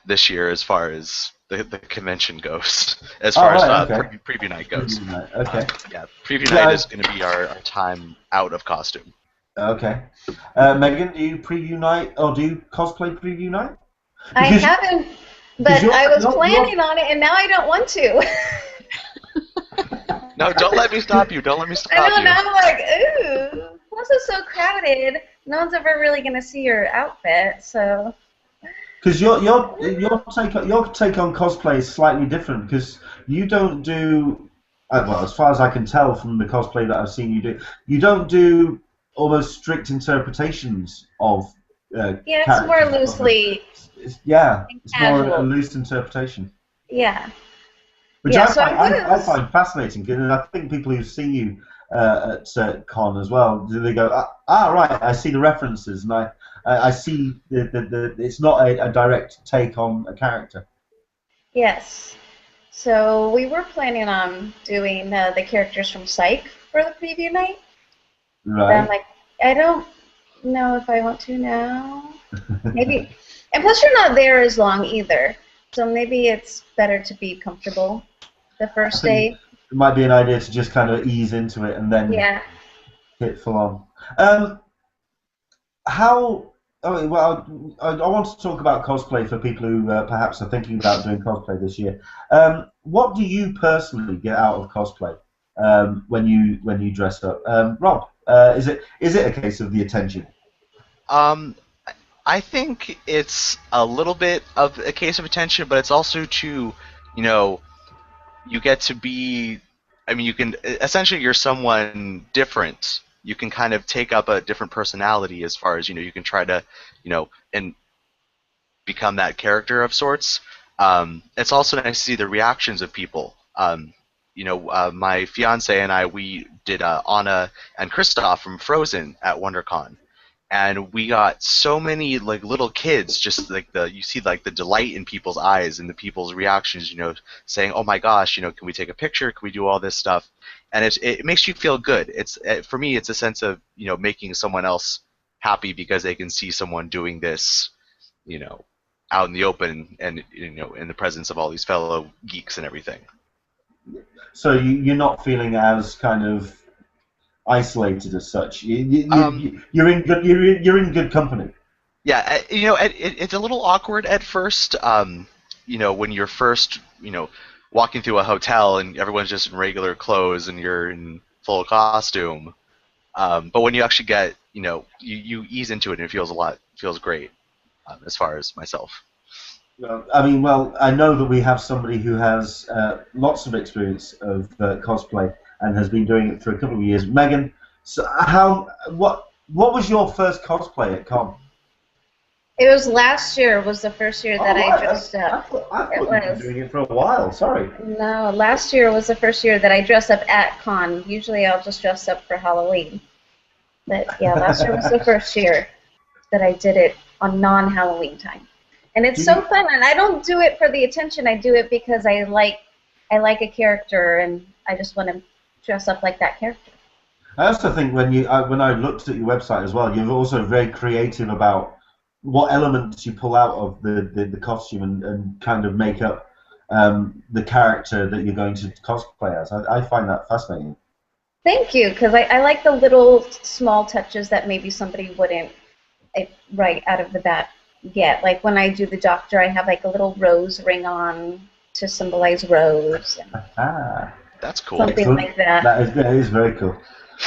this year as far as the convention goes, as far as preview night goes. Preview night. Okay. Preview night is going to be our time out of costume. Okay. Megan, do you preview night, or do you cosplay preview night? I haven't, but I was planning on it, and now I don't want to. No, don't let me stop you. Don't let me stop you. I know, now I'm like, ooh. Plus it's so crowded. No one's ever really going to see your outfit, so... Because your take on cosplay is slightly different, because you don't do, well, as far as I can tell from the cosplay that I've seen you don't do almost strict interpretations of it's more loosely. It's more a loose interpretation. Yeah. Which I find fascinating, and I think people who see you at con as well, they go, right, I see the references, and I see it's not a direct take on a character. Yes. So we were planning on doing the characters from Psych for the preview night. Right. But I'm like, I don't know if I want to now. Maybe. And plus you're not there as long either. So maybe it's better to be comfortable the first day. It might be an idea to just kind of ease into it and then hit full on. I want to talk about cosplay for people who perhaps are thinking about doing cosplay this year. What do you personally get out of cosplay when you dress up? Rob, is it a case of the attention? I think it's a little bit of a case of attention, but it's also you get to be. You can essentially you're someone different. You can kind of take up a different personality as far as you can try to and become that character of sorts. It's also nice to see the reactions of people. My fiance and I, we did Anna and Kristoff from Frozen at WonderCon, and we got so many like little kids, just like you see like the delight in people's eyes and the people's reactions, saying, "Oh my gosh, can we take a picture? Can we do all this stuff?" And it makes you feel good. For me, it's a sense of making someone else happy because they can see someone doing this, out in the open and in the presence of all these fellow geeks and everything. So you're not feeling as kind of isolated as such. You're in good company. Yeah, it's a little awkward at first. When you're first, walking through a hotel and everyone's just in regular clothes and you're in full costume. But when you actually get, you ease into it and it feels great, as far as myself. Well, I know that we have somebody who has lots of experience of cosplay and has been doing it for a couple of years. Megan, so what was your first cosplay at con? It was last year. Was the first year that I dressed up. I thought you've been doing it for a while. Sorry. No, last year was the first year that I dressed up at con. Usually I'll just dress up for Halloween. But yeah, last year was the first year that I did it on non-Halloween time. And it's so fun, and I don't do it for the attention. I do it because I like a character, and I just want to dress up like that character. I also think when I looked at your website as well, you're also very creative about what elements you pull out of the costume and kind of make up the character that you're going to cosplay as. I find that fascinating. Thank you, because I like the little small touches that maybe somebody wouldn't right out of the bat get. Like when I do the doctor, I have like a little rose ring on to symbolize rose. That's cool. Something like that. That is very cool.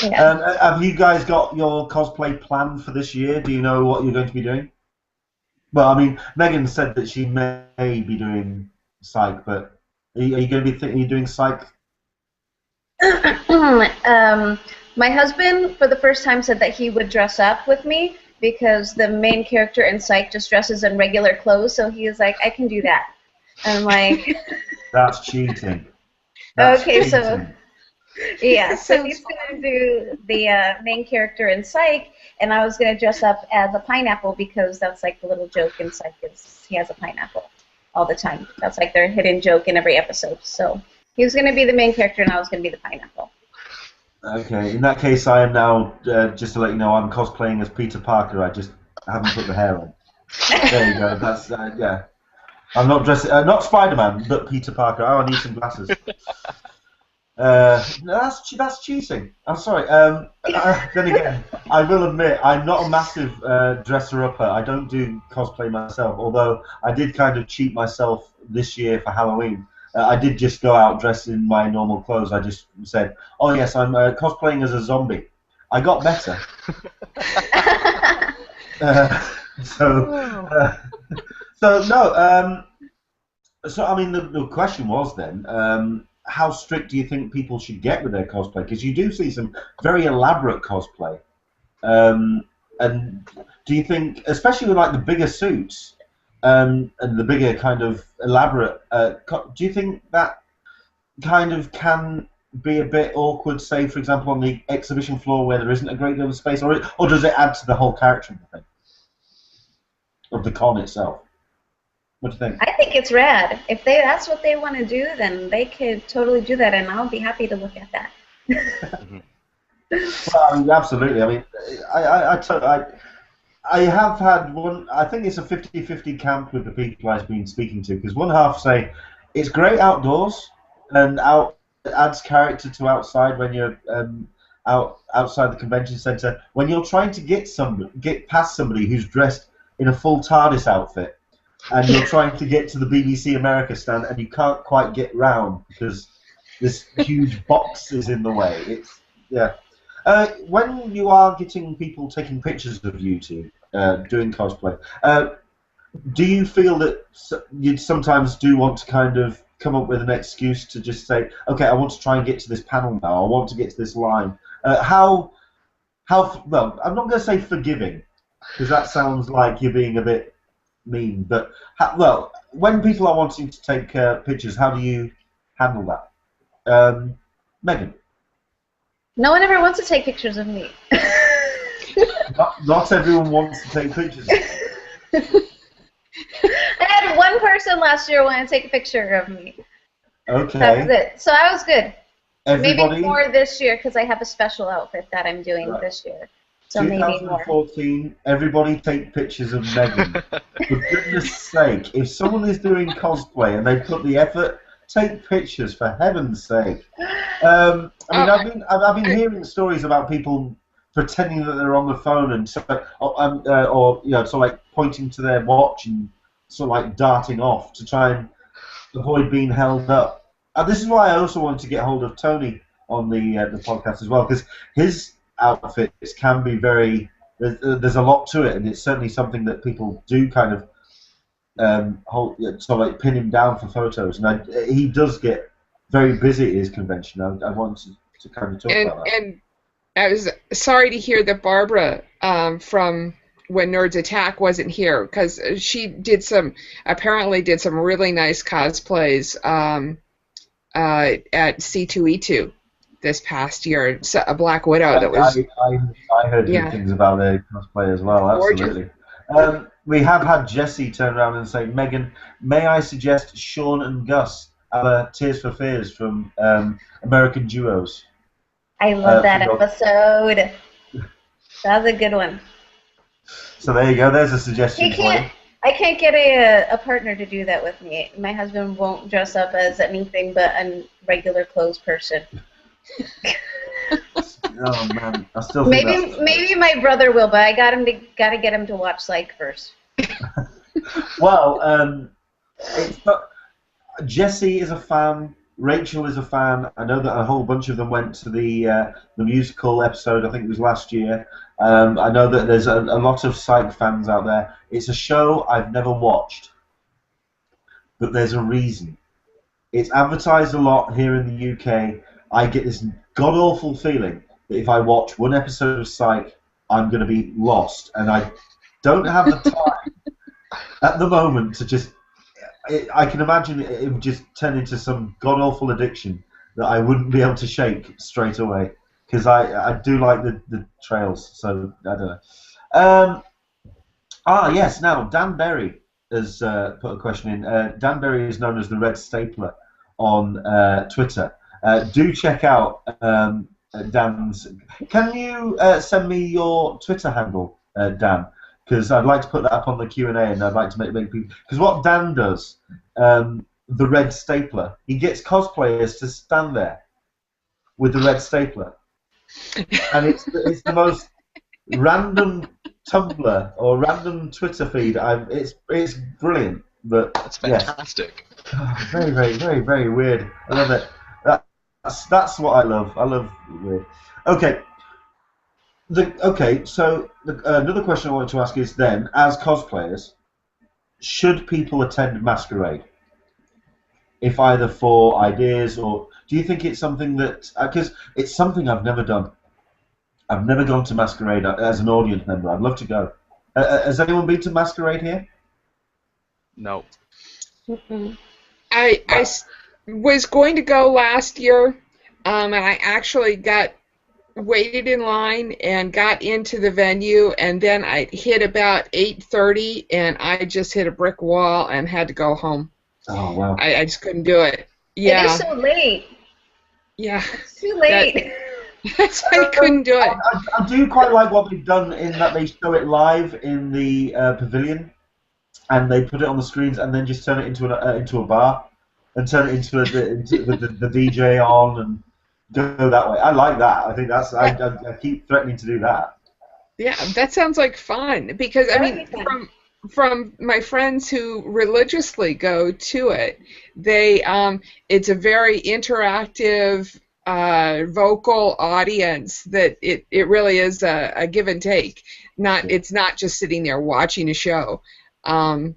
Yeah. Have you guys got your cosplay planned for this year? Do you know what you're going to be doing? Well, I mean, Megan said that she may be doing psych, but are you going to be doing psych? My husband, for the first time, said that he would dress up with me because the main character in Psych just dresses in regular clothes, so he was like, I can do that. And I'm like... That's cheating. That's okay, cheating. so... Yeah, so he's going to do the main character in Psych, and I was going to dress up as a pineapple because that's like the little joke in Psych is he has a pineapple all the time. That's like their hidden joke in every episode. So he was going to be the main character, and I was going to be the pineapple. Okay, in that case, I am now, just to let you know, I'm cosplaying as Peter Parker. I just haven't put the hair on. There you go. That's, yeah. I'm not dressing, not Spider-Man, but Peter Parker. Oh, I need some glasses. That's cheating. I'm sorry. Then again, I will admit, I'm not a massive dresser-upper. I don't do cosplay myself, although I did kind of cheat myself this year for Halloween. I did just go out dressed in my normal clothes. I just said, oh yes, I'm cosplaying as a zombie. I got better. So I mean, the question was then, how strict do you think people should get with their cosplay? Because you do see some very elaborate cosplay. And do you think, especially with like the bigger suits, and the bigger kind of elaborate, do you think that kind of can be a bit awkward, say, for example, on the exhibition floor where there isn't a great deal of space, or does it add to the whole character of the thing, of the con itself? What do you think? I think it's rad. If that's what they want to do, then they could totally do that, and I'll be happy to look at that. Well, I mean, absolutely. I mean, I have had one, I think it's a 50-50 camp with the people I've been speaking to, because one half say it's great outdoors and it adds character to outside when you're outside the convention center. When you're trying to get past somebody who's dressed in a full TARDIS outfit and you're trying to get to the BBC America stand and you can't quite get round because this huge box is in the way. When you are getting people taking pictures of you two doing cosplay, do you feel that you sometimes do want to kind of come up with an excuse to just say, okay, I want to try and get to this panel now, I want to get to this line? Well, I'm not going to say forgiving, because that sounds like you're being a bit mean, but, when people are wanting to take pictures, how do you handle that? Megan? No one ever wants to take pictures of me. Not everyone wants to take pictures. I had one person last year want to take a picture of me. Okay. That was it. So I was good. Everybody. Maybe more this year because I have a special outfit that I'm doing this year. So maybe more. 2014, everybody take pictures of Megan. For goodness sake, if someone is doing cosplay and they put the effort, take pictures for heaven's sake. I've been hearing stories about people pretending that they're on the phone and or sort of like pointing to their watch and sort of like darting off to try and avoid being held up. This is why I also wanted to get hold of Tony on the podcast as well, because his outfits can be very. There's a lot to it, and it's certainly something that people do kind of sort of like pin him down for photos, and he does get very busy at his convention. I wanted to kind of talk about that. And I was sorry to hear that Barbara from When Nerds Attack wasn't here, because she apparently did some really nice cosplays at C2E2 this past year. So, a Black Widow that was. I heard good things about their cosplay as well. Absolutely. We have had Jesse turn around and say, Megan, may I suggest Sean and Gus, Tears for Fears from American Duos? I love that episode. That was a good one. So there you go. There's a suggestion for you. I can't get a partner to do that with me. My husband won't dress up as anything but a regular clothes person. Oh man, I still think maybe my brother will, but I gotta get him to watch Psych first. Well, Jesse is a fan. Rachel is a fan. I know that a whole bunch of them went to the musical episode. I think it was last year. I know that there's a lot of Psych fans out there. It's a show I've never watched, but there's a reason. It's advertised a lot here in the UK. I get this god-awful feeling that if I watch one episode of Psych, I'm going to be lost, and I don't have the time at the moment to just... I can imagine it would just turn into some god-awful addiction that I wouldn't be able to shake straight away, because I do like the trails, so I don't know. Yes, now, Dan Berry has put a question in. Dan Berry is known as the Red Stapler on Twitter. Do check out Dan's... Can you send me your Twitter handle, Dan? Because I'd like to put that up on the Q&A, and I'd like to make people... Because what Dan does, the Red Stapler, he gets cosplayers to stand there with the Red Stapler. And it's the most random Tumblr or random Twitter feed. It's brilliant. But that's fantastic. Yes. Very, very, very, very weird. I love it. That's what I love. I love weird. Okay. So another question I wanted to ask is then, as cosplayers, should people attend Masquerade? If either for ideas or... Do you think it's something that... Because it's something I've never done. I've never gone to Masquerade as an audience member. I'd love to go. Has anyone been to Masquerade here? No. I was going to go last year, and I actually waited in line and got into the venue, and then I hit about 8:30, and I just hit a brick wall and had to go home. Oh, wow. I just couldn't do it. Yeah. It is so late. Yeah. It's too late. That's why I couldn't do it. I do quite like what they've done in that they show it live in the pavilion, and they put it on the screens and then just turn it into a bar and turn it into the DJ on and go that way. I like that. I think that's... I keep threatening to do that. Yeah, that sounds like fun, because I mean, from my friends who religiously go to it, it's a very interactive, vocal audience that it really is a give and take. It's not just sitting there watching a show. And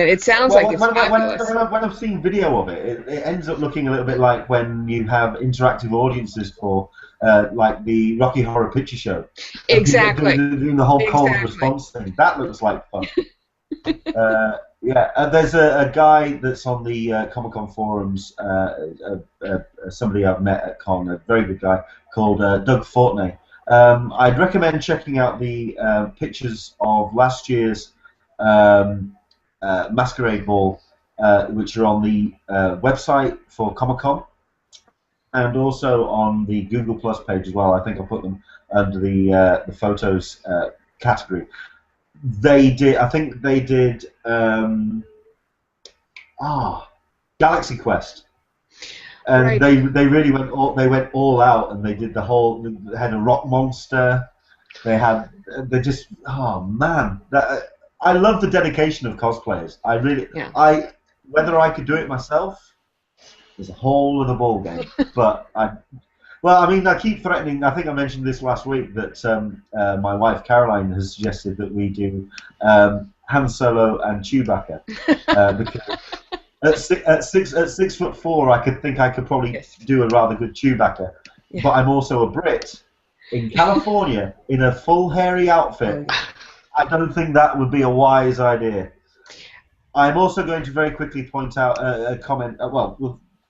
it sounds like it's fabulous. When I've seen video of it, it ends up looking a little bit like when you have interactive audiences for like the Rocky Horror Picture Show. Exactly. Doing the whole call and response thing. That looks like fun. There's a guy that's on the Comic-Con forums, somebody I've met at Con, a very good guy, called Doug Fortney. I'd recommend checking out the pictures of last year's Masquerade Ball, which are on the website for Comic-Con, and also on the Google Plus page as well. I think I'll put them under the photos category. They did. I think they did. Galaxy Quest, and Right. they really went all out, and they did the whole. They had a rock monster. They just oh man, I love the dedication of cosplayers. Whether I could do it myself is a whole other ball game. But I keep threatening. I think I mentioned this last week that my wife Caroline has suggested that we do Han Solo and Chewbacca because at 6'4", I could probably do a rather good Chewbacca. Yeah. But I'm also a Brit in California in a full hairy outfit. I don't think that would be a wise idea. I'm also going to very quickly point out a comment.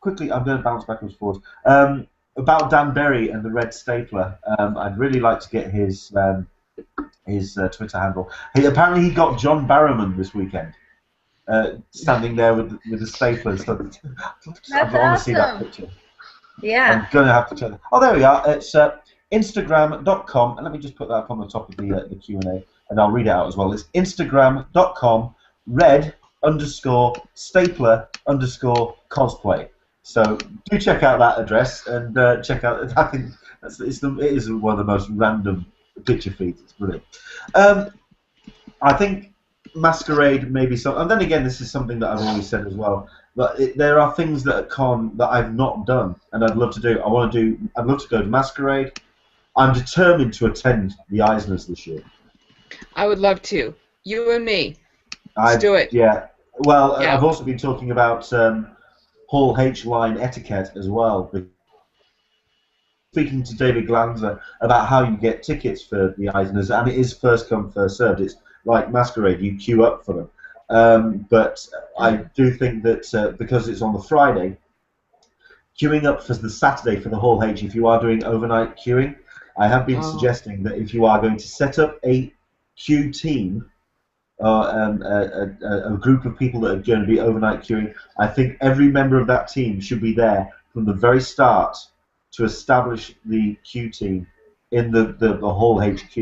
Quickly, I'm going to bounce backwards forwards. About Dan Berry and the red stapler. I'd really like to get his Twitter handle. Apparently he got John Barrowman this weekend, standing there with the staplers. So I want to see that picture. Yeah. I'm going to have to check that. Oh, there we are. It's Instagram.com, and let me just put that up on the top of the Q&A, and I'll read it out as well. It's Instagram.com red_stapler_cosplay. So do check out that address and check out. I think it is one of the most random picture feeds. It's brilliant. I think Masquerade maybe some, and then again, this is something that I've always said as well. But there are things that at con that I've not done, and I'd love to do. I'd love to go to Masquerade. I'm determined to attend the Eisners this year. I would love to. You and me. Let's do it. Yeah. Well, yeah. I've also been talking about Hall H line etiquette as well. Speaking to David Glanzer about how you get tickets for the Eisners, and it is first come, first served. It's like Masquerade, you queue up for them. But I do think that because it's on the Friday, queuing up for the Saturday for the Hall H, if you are doing overnight queuing, I have been suggesting that if you are going to set up a queue team, a group of people that are going to be overnight queuing, I think every member of that team should be there from the very start to establish the queue team in the Hall HQ.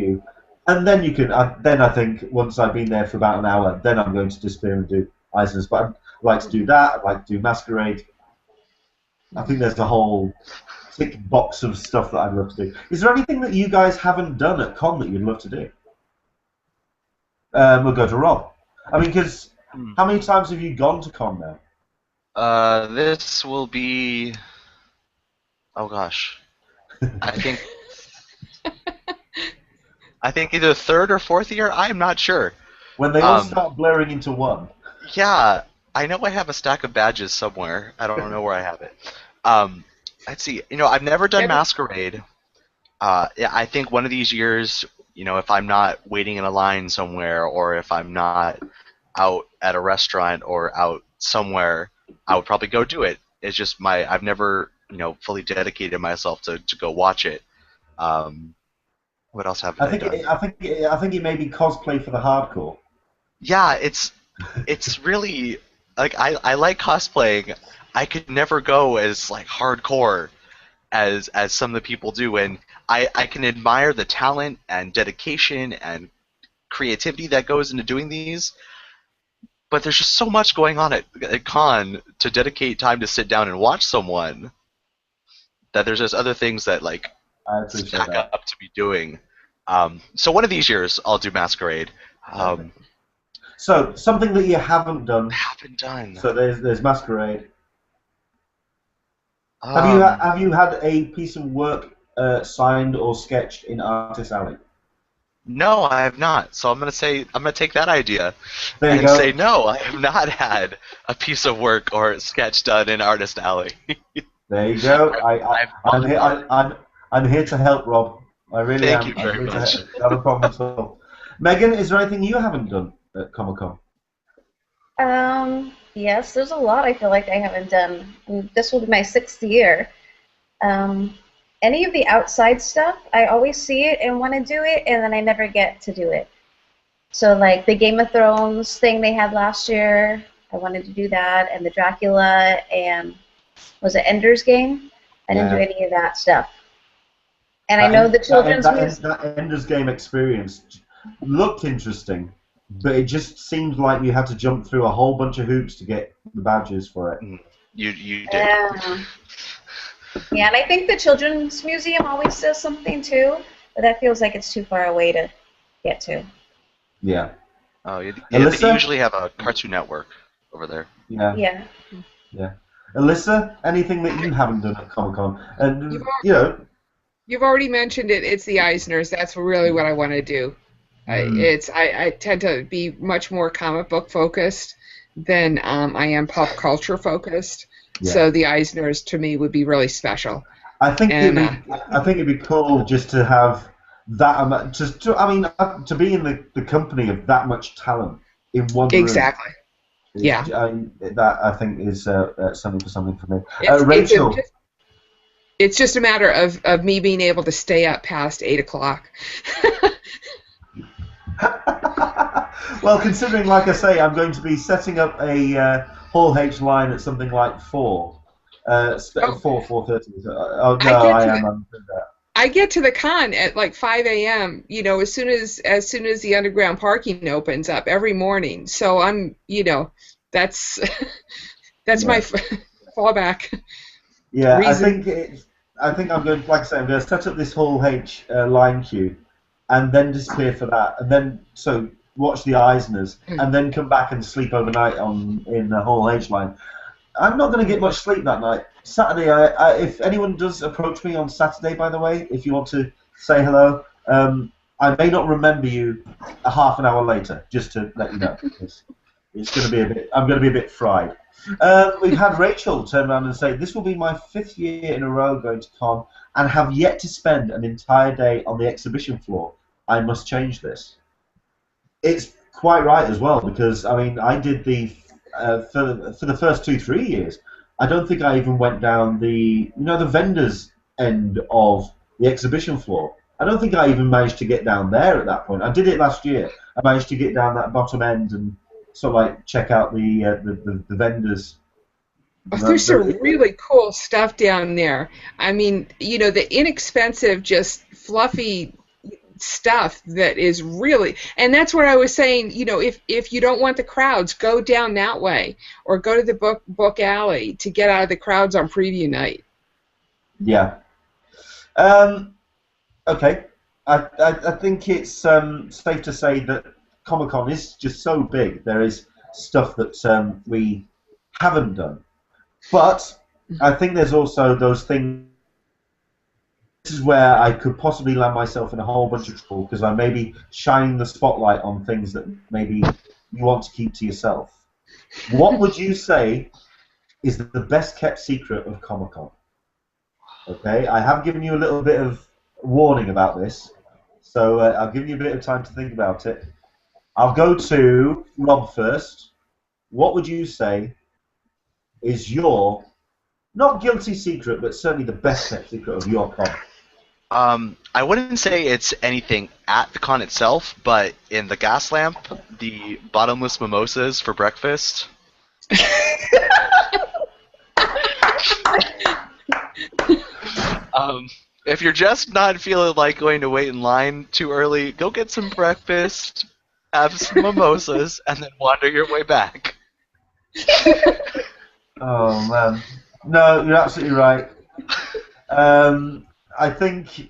And then you can. Then I think once I've been there for about an hour, then I'm going to disappear and do Eisners. But I'd like to do that. I'd like to do Masquerade. I think there's a whole tick box of stuff that I'd love to do. Is there anything that you guys haven't done at con that you'd love to do? We'll go to Rob. I mean, because how many times have you gone to con now? This will be. Oh gosh, I think either third or fourth year. I'm not sure. When they all start blurring into one. Yeah, I know I have a stack of badges somewhere. I don't know where I have it. Let's see. I've never done Masquerade. Yeah, I think one of these years, if I'm not waiting in a line somewhere, or if I'm not out at a restaurant or out somewhere, I would probably go do it. It's just I've never, fully dedicated myself to go watch it. What else have I done? I think it may be cosplay for the hardcore. Yeah, it's really like I like cosplaying. I could never go as like hardcore as some of the people do, and I can admire the talent and dedication and creativity that goes into doing these. But there's just so much going on at con to dedicate time to sit down and watch someone that there's just other things that stack up to be doing. So one of these years I'll do Masquerade. So something that you haven't done. Haven't done. So there's Masquerade. Have you had a piece of work signed or sketched in Artist Alley? No, I have not. So I'm gonna take that idea and say no, I have not had a piece of work or sketch done in Artist Alley. There you go. I'm here to help, Rob. I really am. Thank you very much. Not a problem at all. Megan, is there anything you haven't done at Comic-Con? Yes, there's a lot I feel like I haven't done. This will be my 6th year. any of the outside stuff, I always see it and want to do it, and then I never get to do it. So like the Game of Thrones thing they had last year, I wanted to do that, and the Dracula, and was it Ender's Game? I didn't do any of that stuff. And I know the children's music. That Ender's Game experience looked interesting, but it just seemed like you had to jump through a whole bunch of hoops to get the badges for it. You did. Yeah, and I think the Children's Museum always does something too, but that feels like it's too far away to get to. Yeah. Oh, they usually have a Cartoon Network over there. Yeah. Yeah. Yeah. Alyssa, anything that you haven't done at Comic-Con? And, you know... You've already mentioned it. It's the Eisners. That's really what I want to do. I tend to be much more comic book focused than I am pop culture focused. Yeah. So the Eisners to me would be really special. I think it'd be cool just to have that. To be in the company of that much talent in one room. Exactly. Yeah. That I think is something for me. Rachel. It's just a matter of me being able to stay up past 8 o'clock. Well, considering, like I say, I'm going to be setting up a Hall H line at something like 4. 4:30. Oh, no, I am. I get to the con at like 5 a.m. You know, as soon as the underground parking opens up every morning. So I'm, that's my fallback. Yeah, reason. I think I'm going, like I say, I'm going to set up this Hall H line queue, and then disappear for that, and then watch the Eisners, and then come back and sleep overnight in the Hall H line. I'm not going to get much sleep that night. Saturday, if anyone does approach me on Saturday, by the way, if you want to say hello, I may not remember you a half an hour later, just to let you know. It's going to be I'm going to be a bit fried. We've had Rachel turn around and say, this will be my 5th year in a row going to con and have yet to spend an entire day on the exhibition floor. I must change this. It's quite right as well, because, I mean, I did for the first 2-3 years, I don't think I even went down the vendors end of the exhibition floor. I don't think I even managed to get down there at that point. I did it last year. I managed to get down that bottom end and sort of like check out the vendors. There's some really cool stuff down there. I mean, the inexpensive, just fluffy stuff that is really, and that's what I was saying. If you don't want the crowds, go down that way, or go to the book alley to get out of the crowds on preview night. Yeah. Okay. I think it's safe to say that Comic-Con is just so big. There is stuff that we haven't done, but I think there's also those things. This is where I could possibly land myself in a whole bunch of trouble, because I may be shining the spotlight on things that maybe you want to keep to yourself. What would you say is the best kept secret of Comic-Con? Okay, I have given you a little bit of warning about this, so I'll give you a bit of time to think about it. I'll go to Rob first. What would you say is your, not guilty secret, but certainly the best kept secret of your con? I wouldn't say it's anything at the con itself, but in the gas lamp, the bottomless mimosas for breakfast. If you're just not feeling like going to wait in line too early, go get some breakfast, have some mimosas, and then wander your way back. Oh, man. No, you're absolutely right. I think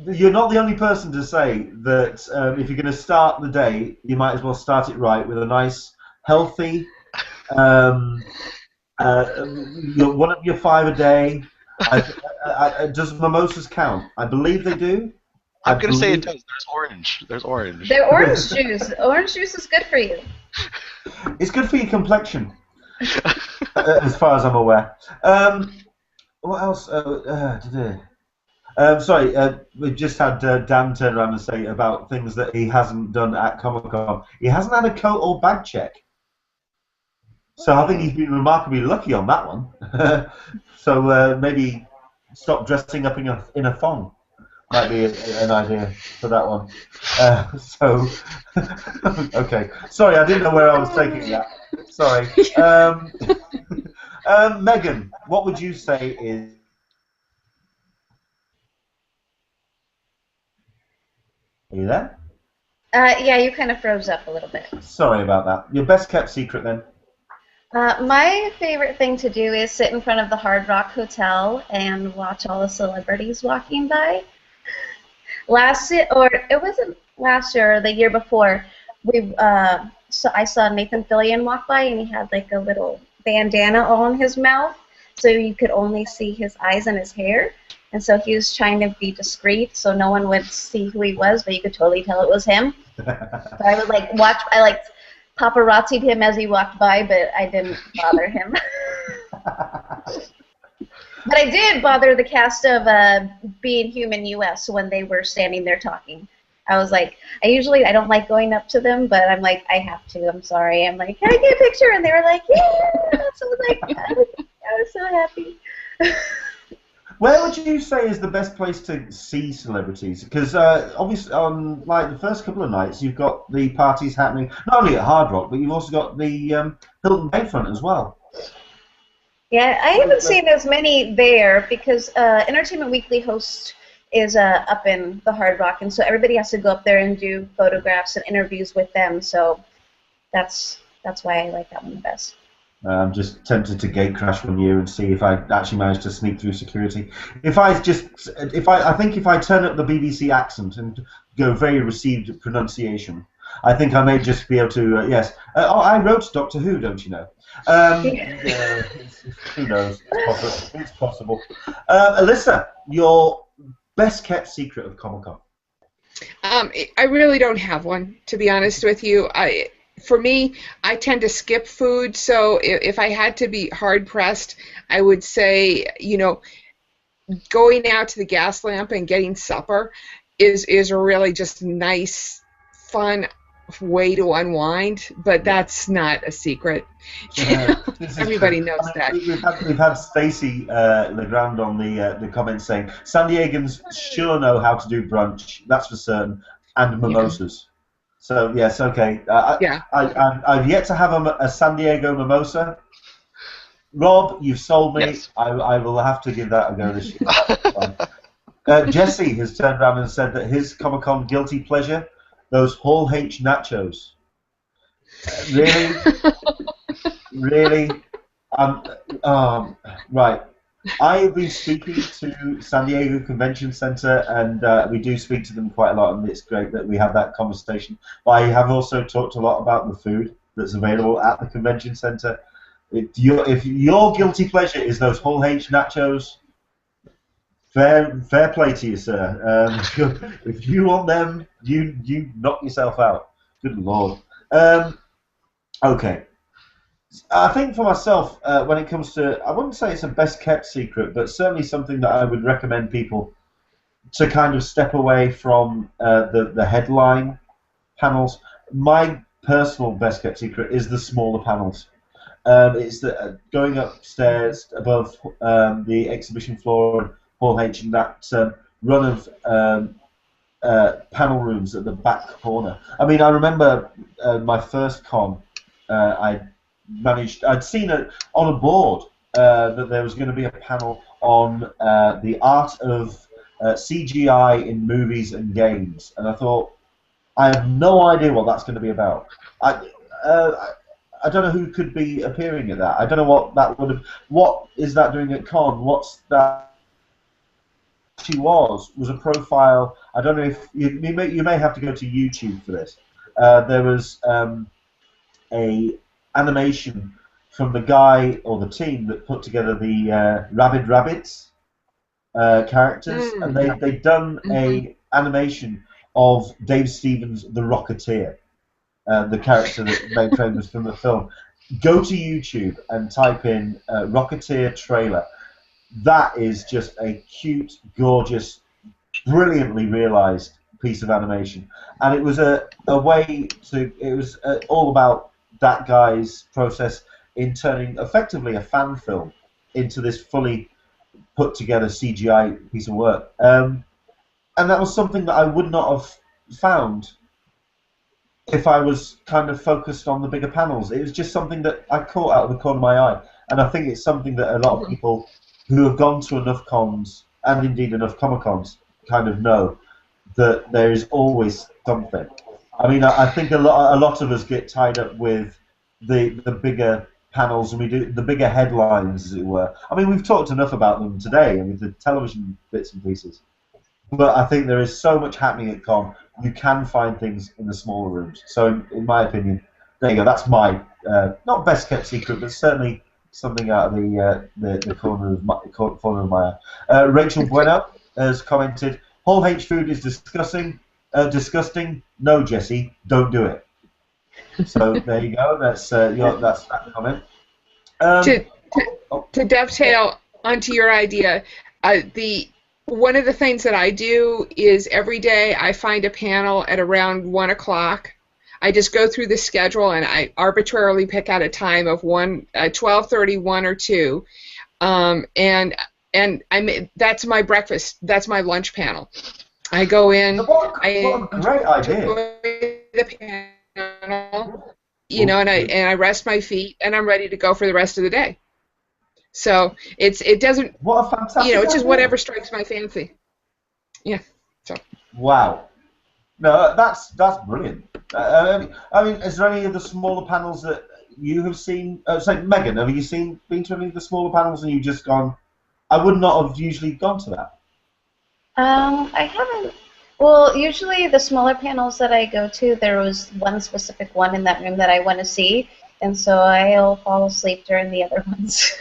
you're not the only person to say that if you're going to start the day, you might as well start it right with a nice, healthy, one of your 5 a day. Does mimosas count? I believe they do. I'm going to say it does. There's orange. There's orange. They're orange juice. Orange juice is good for you. It's good for your complexion, as far as I'm aware. What else? Sorry, we just had Dan turn around and say about things that he hasn't done at Comic-Con. He hasn't had a coat or bag check. So I think he's been remarkably lucky on that one. So maybe stop dressing up in a thong. Might be an idea for that one. Okay. Sorry, I didn't know where I was taking that. Sorry. Megan, what would you say is... Are you there? Yeah, you kind of froze up a little bit. Sorry about that. Your best kept secret, then? My favorite thing to do is sit in front of the Hard Rock Hotel and watch all the celebrities walking by. Last year, or it wasn't last year or the year before, I saw Nathan Fillion walk by, and he had like a little bandana on his mouth, so you could only see his eyes and his hair. And so he was trying to be discreet, so no one would see who he was, but you could totally tell it was him. So I would I paparazzi'd him as he walked by, but I didn't bother him. But I did bother the cast of Being Human US when they were standing there talking. I was like, I don't like going up to them, but I'm like, I have to. I'm sorry. I'm like, can I get a picture? And they were like, yeah. So I was so happy. Where would you say is the best place to see celebrities? Because obviously, on like the first couple of nights, you've got the parties happening not only at Hard Rock, but you've also got the Hilton Bayfront as well. Yeah, I haven't seen as many there because Entertainment Weekly host is up in the Hard Rock, and so everybody has to go up there and do photographs and interviews with them. So that's why I like that one the best. I'm just tempted to gate crash one year and see if I actually manage to sneak through security. I think if I turn up the BBC accent and go very received pronunciation, I think I may just be able to. Yes. I wrote Doctor Who, don't you know? Who knows? It's possible. Alyssa, your best kept secret of Comic-Con? I really don't have one, to be honest with you. For me, I tend to skip food, so if I had to be hard-pressed, I would say, going out to the gas lamp and getting supper is a really just nice, fun way to unwind, but that's not a secret. Everybody knows that. We've had Stacey Legrand on the comments saying, San Diegans sure know how to do brunch, that's for certain, and mimosas. So, yes, okay. I've yet to have a San Diego mimosa. Rob, you've sold me. Yes. I will have to give that a go this year. Jesse has turned around and said that his Comic-Con guilty pleasure, those Hall H nachos. Really? Really? Right. I have been speaking to San Diego Convention Center, and we do speak to them quite a lot, and it's great that we have that conversation. But I have also talked a lot about the food that's available at the convention center. If your guilty pleasure is those Hall H nachos, fair play to you, sir. If you want them, you knock yourself out. Good Lord. Okay. I think for myself, when it comes to, I wouldn't say it's a best kept secret, but certainly something that I would recommend people to kind of step away from the headline panels. My personal best kept secret is the smaller panels. It's going upstairs above the exhibition floor, Hall H, and that run of panel rooms at the back corner. I mean, I remember my first con, I'd seen it on a board that there was going to be a panel on the art of CGI in movies and games, and I thought, I have no idea what that's going to be about. I don't know who could be appearing at that. I don't know what that would have. What is that doing at con? What's that? She was a profile. I don't know if you may have to go to YouTube for this. There was a animation from the guy or the team that put together the Rabid Rabbits characters, and they'd done a animation of Dave Stevens' The Rocketeer, the character that made famous from the film. Go to YouTube and type in Rocketeer trailer. That is just a cute, gorgeous, brilliantly realized piece of animation, and it was a way to. It was all about that guy's process in turning effectively a fan film into this fully put together CGI piece of work. And that was something that I would not have found if I was kind of focused on the bigger panels. It was just something that I caught out of the corner of my eye. And I think it's something that a lot of people who have gone to enough cons, and indeed enough Comic-Cons, kind of know that there is always something. I mean, I think a lot of us get tied up with the bigger panels, and we do the bigger headlines, as it were. I mean, we've talked enough about them today, and with the television bits and pieces. But I think there is so much happening at con, you can find things in the smaller rooms. So, in my opinion, there you go. That's my not best kept secret, but certainly something out of the corner of my eye. Rachel Bueno has commented, "Whole H food is disgusting. No, Jesse, don't do it." So there you go. That's that comment. To dovetail onto your idea, one of the things that I do is every day I find a panel at around 1 o'clock. I just go through the schedule and I arbitrarily pick out a time of 12:30, 1 or 2, and that's my breakfast. That's my lunch panel. I go in. What a great idea! The panel, you know, and I rest my feet and I'm ready to go for the rest of the day. So it doesn't. What a fantastic! You know, it's just idea. whatever strikes my fancy. Yeah. So. Wow. No, that's brilliant. I mean, is there any of the smaller panels that you have seen? Say, Megan, have you been to any of the smaller panels and you've just gone, I would not have usually gone to that? I haven't. Well, usually the smaller panels that I go to, there was one specific one in that room that I want to see, and so I'll fall asleep during the other ones.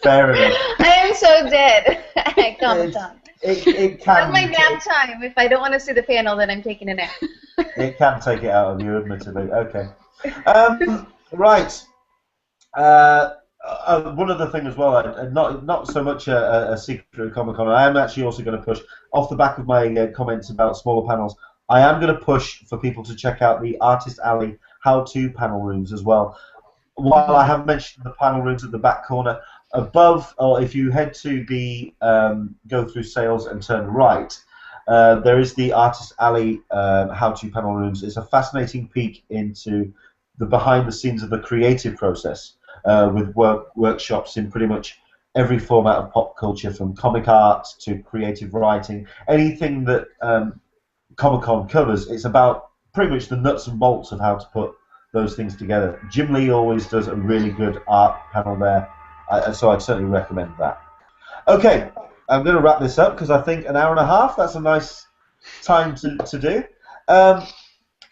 Fair enough. I am so dead at Comic-Con. It can. That's my nap time. If I don't want to see the panel, then I'm taking a nap. It can take it out of you, admittedly. Okay. Right. One other thing as well, not so much a secret of Comic-Con. I am actually also going to push, off the back of my comments about smaller panels, I am going to push for people to check out the Artist Alley how-to panel rooms as well. While I have mentioned the panel rooms at the back corner, above, or if you head to the go through sales and turn right, there is the Artist Alley how-to panel rooms. It's a fascinating peek into the behind the scenes of the creative process, with workshops in pretty much every format of pop culture, from comic art to creative writing, anything that Comic-Con covers. It's about pretty much the nuts and bolts of how to put those things together. Jim Lee always does a really good art panel there, so I'd certainly recommend that. Okay, I'm going to wrap this up because I think an hour and a half, that's a nice time to do. I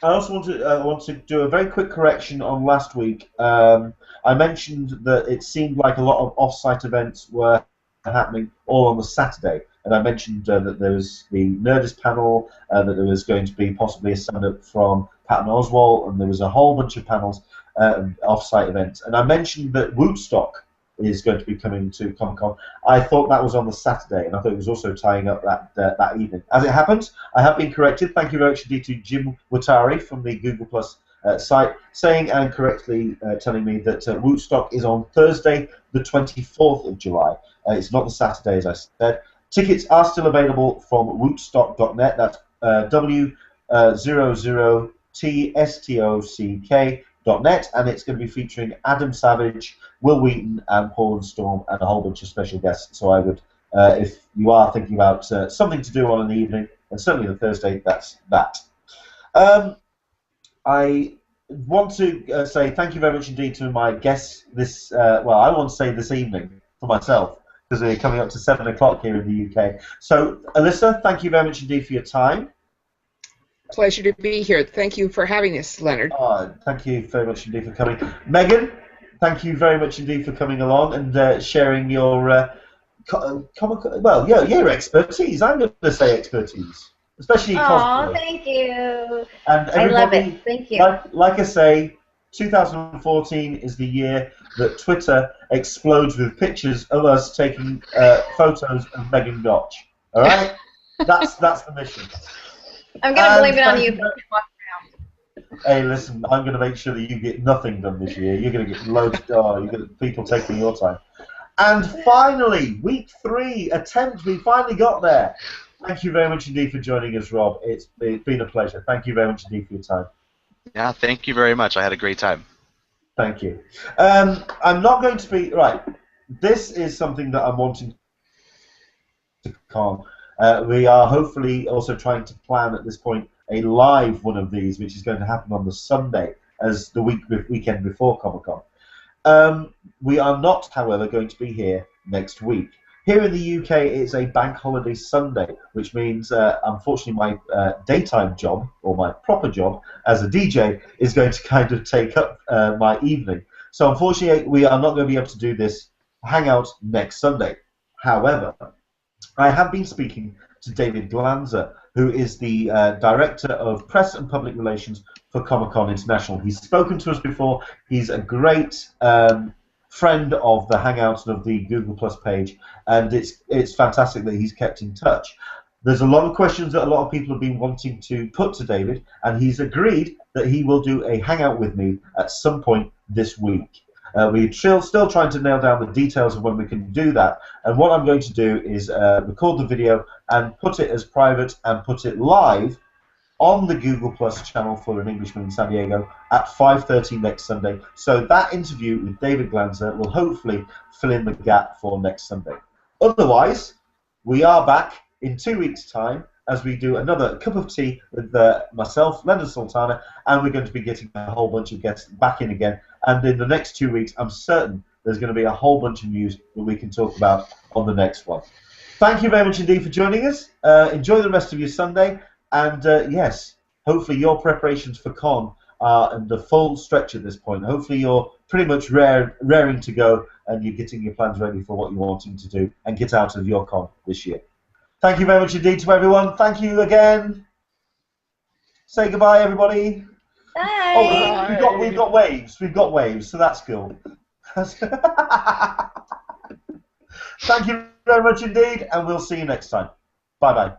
also want to do a very quick correction on last week. I mentioned that it seemed like a lot of off-site events were happening all on the Saturday, and I mentioned that there was the Nerdist panel, that there was going to be possibly a stand-up from Patton Oswalt, and there was a whole bunch of panels, off-site events. And I mentioned that Woodstock is going to be coming to Comic-Con. I thought that was on the Saturday, and I thought it was also tying up that evening. As it happens, I have been corrected. Thank you very much indeed to Jim Watari from the Google Plus site, saying and correctly telling me that Woodstock is on Thursday, the 24th of July. It's not the Saturday, as I said. Tickets are still available from wootstock.net. That's W00TSTOCK.net, and it's going to be featuring Adam Savage, Will Wheaton, and Paul and Storm, and a whole bunch of special guests. So I would, if you are thinking about something to do on an evening, and certainly the Thursday, that's that. I want to say thank you very much indeed to my guests this, well, I want to say this evening for myself, because we're coming up to 7 o'clock here in the UK. So, Alyssa, thank you very much indeed for your time. Pleasure to be here. Thank you for having us, Leonard. Thank you very much indeed for coming. Megan, thank you very much indeed for coming along and sharing your your expertise. I'm going to say expertise, especially cosplay. Oh, thank you. And I love it. Thank you. Like I say, 2014 is the year that Twitter explodes with pictures of us taking photos of Megan Gotch. All right, that's the mission. I'm gonna blame it on you. Hey, listen, I'm going to make sure that you get nothing done this year. You're going to get loads. You're going to people taking your time. And finally, week 3 attempt. We finally got there. Thank you very much indeed for joining us, Rob. It's been a pleasure. Thank you very much indeed for your time. Yeah, thank you very much. I had a great time. Thank you. I'm not going to be... Right, this is something that I'm wanting to come. We are hopefully also trying to plan at this point a live one of these, which is going to happen on the Sunday, as the weekend before Comic-Con. We are not, however, going to be here next week. Here in the UK, it's a bank holiday Sunday, which means, unfortunately, my daytime job, or my proper job as a DJ, is going to kind of take up my evening. So, unfortunately, we are not going to be able to do this hangout next Sunday. However, I have been speaking to David Glanzer, who is the Director of Press and Public Relations for Comic-Con International. He's spoken to us before. He's a great friend of the Hangouts and of the Google Plus page, and it's fantastic that he's kept in touch. There's a lot of questions that a lot of people have been wanting to put to David, and he's agreed that he will do a Hangout with me at some point this week. We're still trying to nail down the details of when we can do that, and what I'm going to do is record the video and put it as private and put it live on the Google Plus channel for An Englishman in San Diego at 5:30 next Sunday. So that interview with David Glanzer will hopefully fill in the gap for next Sunday. Otherwise, we are back in 2 weeks' time as we do another cup of tea with myself, Leonard Sultana, and we're going to be getting a whole bunch of guests back in again. And in the next 2 weeks, I'm certain there's going to be a whole bunch of news that we can talk about on the next one. Thank you very much indeed for joining us. Enjoy the rest of your Sunday. And yes, hopefully your preparations for con are in the full stretch at this point. Hopefully you're pretty much raring to go and you're getting your plans ready for what you're wanting to do and get out of your con this year. Thank you very much indeed to everyone. Thank you again. Say goodbye, everybody. Bye. Oh, we've got waves. We've got waves, so that's cool. Thank you very much indeed, and we'll see you next time. Bye-bye.